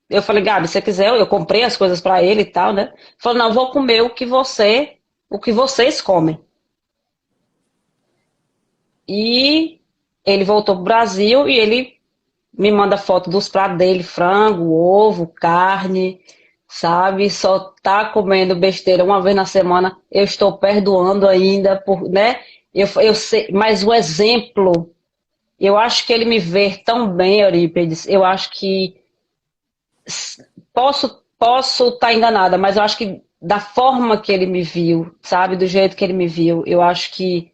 eu falei, Gabi, se você quiser, eu comprei as coisas pra ele e tal, né? Falou, não, eu vou comer o que vocês comem. E ele voltou pro Brasil e ele me manda foto dos pratos dele, frango, ovo, carne, sabe? Só tá comendo besteira uma vez na semana. Eu estou perdoando ainda, né? Eu sei, mas o exemplo, eu acho que ele me vê tão bem, Eurípides, eu acho que posso estar enganada, mas eu acho que da forma que ele me viu, sabe? Do jeito que ele me viu, eu acho que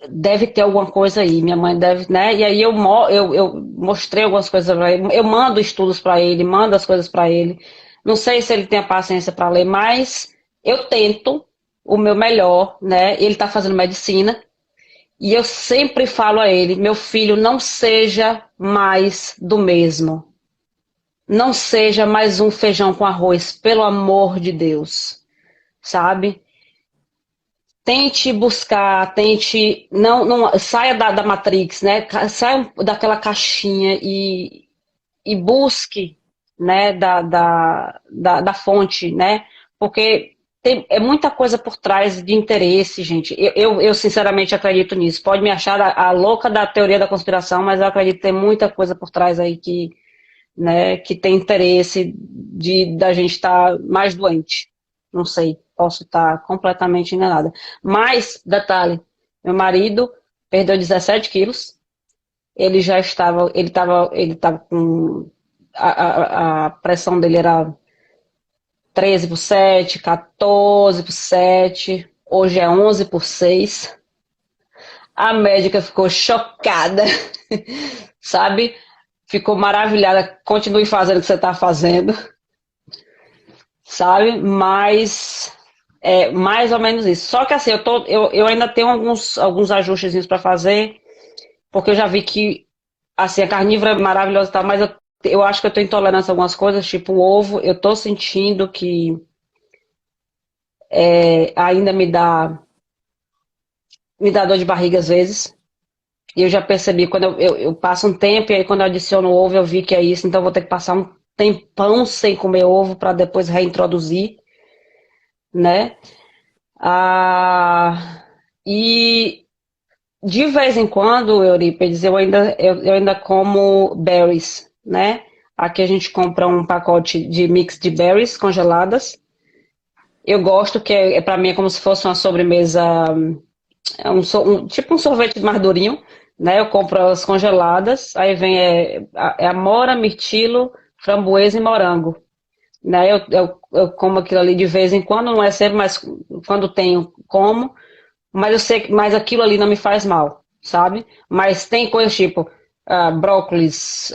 deve ter alguma coisa aí, minha mãe deve, né? E aí eu mostrei algumas coisas para ele, eu mando estudos para ele, mando as coisas para ele. Não sei se ele tem a paciência para ler, mas eu tento o meu melhor, né? Ele está fazendo medicina e eu sempre falo a ele, meu filho, não seja mais do mesmo. Não seja mais um feijão com arroz, pelo amor de Deus, sabe? Tente buscar, não saia da Matrix, né? Saia daquela caixinha e busque, né? Da fonte, né? Porque é muita coisa por trás de interesse, gente. Eu sinceramente acredito nisso. Pode me achar a louca da teoria da conspiração, mas eu acredito que tem muita coisa por trás aí né, que tem interesse da gente estar mais doente. Não sei, posso estar completamente enganada. Mas, detalhe, meu marido perdeu 17 quilos, ele estava com, a pressão dele era 13/7, 14/7, hoje é 11/6. A médica ficou chocada, sabe? Ficou maravilhada, continue fazendo o que você está fazendo, sabe? Mas é mais ou menos isso. Só que assim, eu ainda tenho alguns ajustezinhos para fazer, porque eu já vi que assim, a carnívora é maravilhosa e tal, mas eu acho que eu tenho intolerância a algumas coisas, tipo o ovo, eu tô sentindo que ainda me dá dor de barriga às vezes. E eu já percebi, quando eu passo um tempo, e aí quando eu adiciono o ovo, eu vi que é isso, então eu vou ter que passar um tempão sem comer ovo para depois reintroduzir, né? E de vez em quando, Eurípides, eu ainda como berries, né? Aqui a gente compra um pacote de mix de berries congeladas. Eu gosto, que para mim é como se fosse uma sobremesa, tipo um sorvete mais durinho, né? Eu compro as congeladas, aí vem amora, mirtilo, framboesa e morango. Né? Eu como aquilo ali de vez em quando, não é sempre, mas quando tenho, como. Mas eu sei que aquilo ali não me faz mal, sabe? Mas tem coisas tipo, brócolis,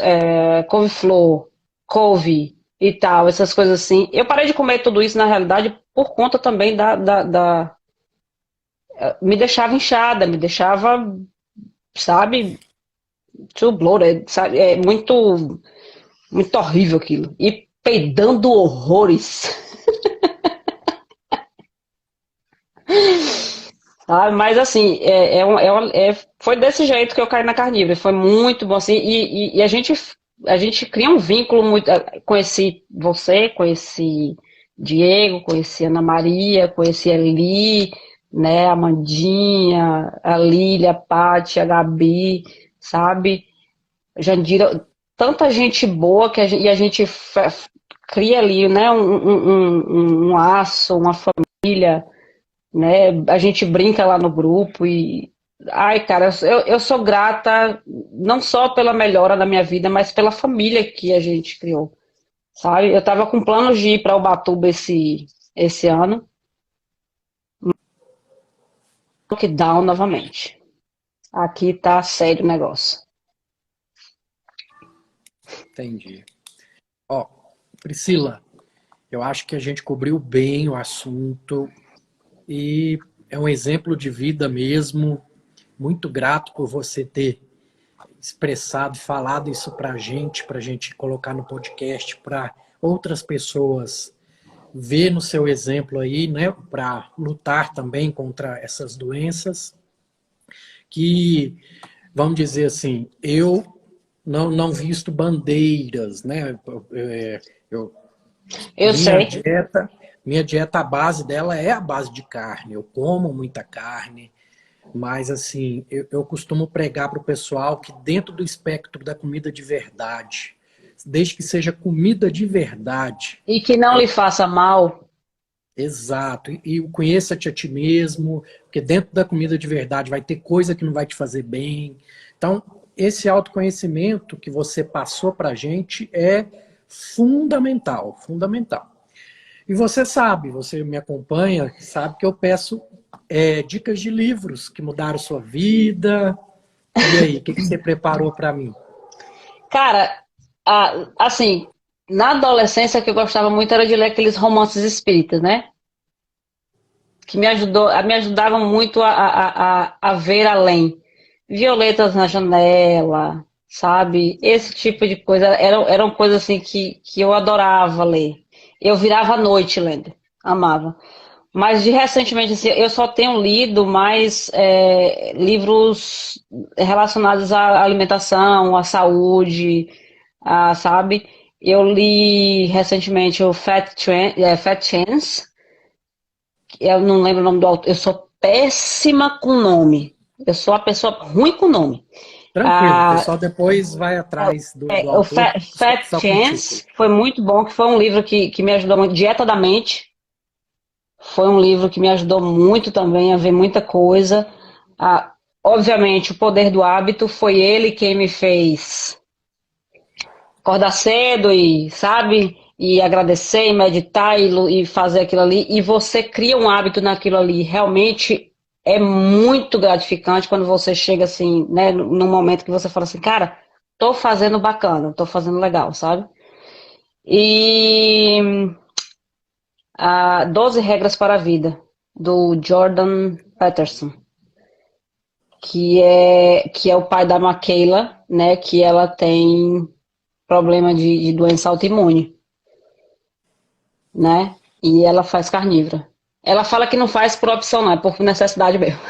couve-flor, couve e tal, essas coisas assim. Eu parei de comer tudo isso, na realidade, por conta também me deixava inchada, me deixava, sabe, too bloated, sabe? É muito, muito horrível aquilo. E peidando horrores. Ah, mas assim, foi desse jeito que eu caí na carnívora. Foi muito bom assim. E a gente cria um vínculo muito. Conheci você, conheci Diego, conheci Ana Maria, conheci a Li, né, a Amandinha, a Lília, a Paty, a Gabi, sabe? Jandira, tanta gente boa e a gente cria ali, né, um laço, uma família, né? A gente brinca lá no grupo e. Ai, cara, eu sou grata não só pela melhora da minha vida, mas pela família que a gente criou, sabe? Eu tava com planos de ir para Ubatuba esse ano, lockdown novamente. Aqui tá sério o negócio.
Entendi. Ó, Priscila, eu acho que a gente cobriu bem o assunto e é um exemplo de vida mesmo. Muito grato por você ter expressado, falado isso para a gente colocar no podcast, para outras pessoas ver no seu exemplo aí, né, para lutar também contra essas doenças. Que, vamos dizer assim, eu não visto bandeiras, né?
Eu
Minha
sei.
dieta, minha dieta, a base dela é a base de carne. Eu como muita carne, mas assim, eu costumo pregar para o pessoal que dentro do espectro da comida de verdade, desde que seja comida de verdade,
E que não lhe faça mal.
exato, e conheça-te a ti mesmo, porque dentro da comida de verdade vai ter coisa que não vai te fazer bem. Então, esse autoconhecimento que você passou para a gente é fundamental, fundamental. E você sabe, você me acompanha, sabe que eu peço dicas de livros que mudaram sua vida. E aí, o que você preparou para mim?
Cara, assim, na adolescência que eu gostava muito era de ler aqueles romances espíritas, né? Que me ajudavam muito a ver além. Violetas na janela, sabe? Esse tipo de coisa. Eram coisas assim que eu adorava ler. Eu virava à noite lendo. Amava. Mas de recentemente, assim, eu só tenho lido mais livros relacionados à alimentação, à saúde, sabe? Eu li recentemente o Fat Chance. Eu não lembro o nome do autor. Eu sou péssima com nome. Eu sou a pessoa ruim com nome.
Tranquilo, o
Ah,
pessoal depois vai atrás do
o
autor
Fat
só com o título.
Chance foi muito bom, que foi um livro que me ajudou muito. Dieta da Mente foi um livro que me ajudou muito também a ver muita coisa. Ah, obviamente, O Poder do Hábito foi ele quem me fez acordar cedo e, sabe, e agradecer, e meditar e fazer aquilo ali. E você cria um hábito naquilo ali. Realmente é muito gratificante quando você chega assim, né, num momento que você fala assim, cara, tô fazendo bacana, tô fazendo legal, sabe? E 12 Regras para a Vida, do Jordan Peterson, que é o pai da Michaela, né, que ela tem problema de doença autoimune, né? E ela faz carnívora. Ela fala que não faz por opção, não, é por necessidade mesmo.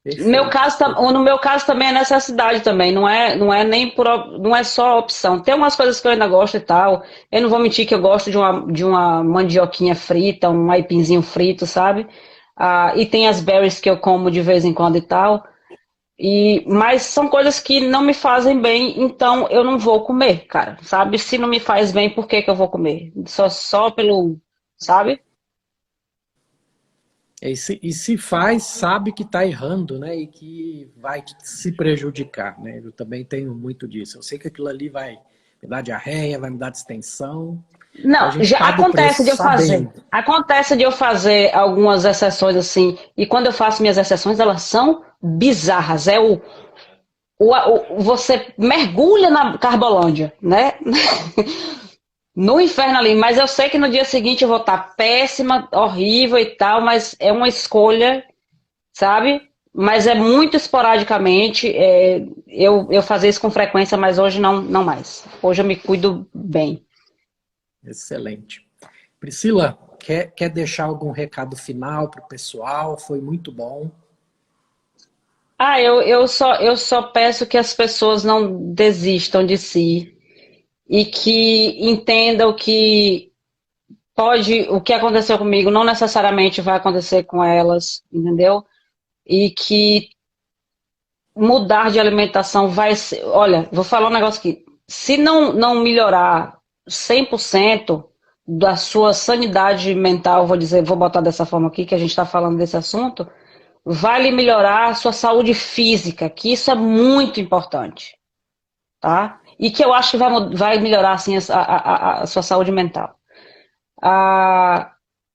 Perfeito.
No meu caso também é necessidade também, não é nem não é só opção. Tem umas coisas que eu ainda gosto e tal. Eu não vou mentir que eu gosto de uma mandioquinha frita, um aipinzinho frito, sabe? E tem as berries que eu como de vez em quando e tal. Mas são coisas que não me fazem bem, então eu não vou comer, cara. Sabe? Se não me faz bem, por que que eu vou comer? Só pelo, sabe?
E se faz, sabe que está errando, né? E que vai se prejudicar, né? Eu também tenho muito disso. Eu sei que aquilo ali vai me dar diarreia, vai me dar distensão. A
Não,
gente
já
paga o
acontece
preço
de eu fazer.
sabendo.
Acontece de eu fazer algumas exceções assim, e quando eu faço minhas exceções, elas são bizarras. Você mergulha na Carbolândia, né? No inferno ali, mas eu sei que no dia seguinte eu vou estar péssima, horrível e tal, mas é uma escolha, sabe? Mas é muito esporadicamente, eu fazia isso com frequência, mas hoje não mais. Hoje eu me cuido bem.
Excelente. Priscila, quer deixar algum recado final para o pessoal? Foi muito bom.
Eu só peço que as pessoas não desistam de si e que entendam que o que aconteceu comigo não necessariamente vai acontecer com elas, entendeu? E que mudar de alimentação vai ser. Olha, vou falar um negócio aqui. Se não melhorar 100% da sua sanidade mental, vou botar dessa forma aqui, que a gente está falando desse assunto, vale melhorar a sua saúde física, que isso é muito importante, tá? E que eu acho que vai melhorar, assim, a sua saúde mental.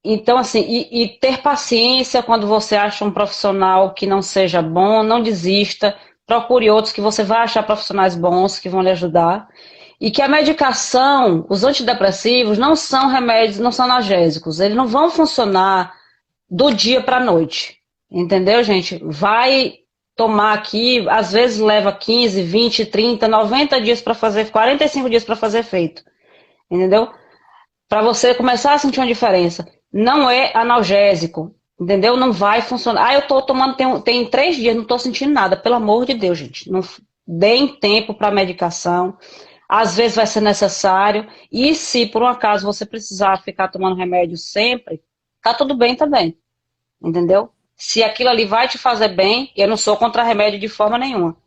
Então, assim, e ter paciência quando você acha um profissional que não seja bom, não desista, procure outros que você vai achar profissionais bons que vão lhe ajudar. E que a medicação, os antidepressivos, não são remédios, não são analgésicos, eles não vão funcionar do dia para a noite. Entendeu, gente? Vai tomar aqui, às vezes leva 15, 20, 30, 90 dias para fazer, 45 dias para fazer efeito. Entendeu? Para você começar a sentir uma diferença. Não é analgésico, entendeu? Não vai funcionar. Eu tô tomando, tem 3 dias, não tô sentindo nada. Pelo amor de Deus, gente. Não deem tempo para medicação. Às vezes vai ser necessário. E se por um acaso você precisar ficar tomando remédio sempre, tá tudo bem também. Entendeu? Se aquilo ali vai te fazer bem, eu não sou contra remédio de forma nenhuma.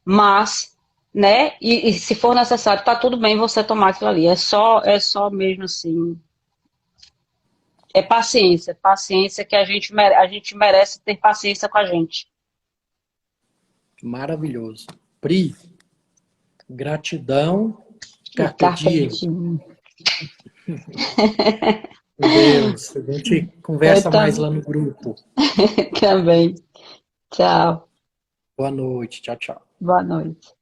Mas, né, e se for necessário, tá tudo bem você tomar aquilo ali. É só mesmo assim. É paciência. Paciência que a gente merece ter paciência com a gente.
Maravilhoso. Pri, gratidão.
E
Carpe diem. Deus, a gente conversa mais lá no grupo.
Também. Tchau.
Boa noite. Tchau, tchau.
Boa noite.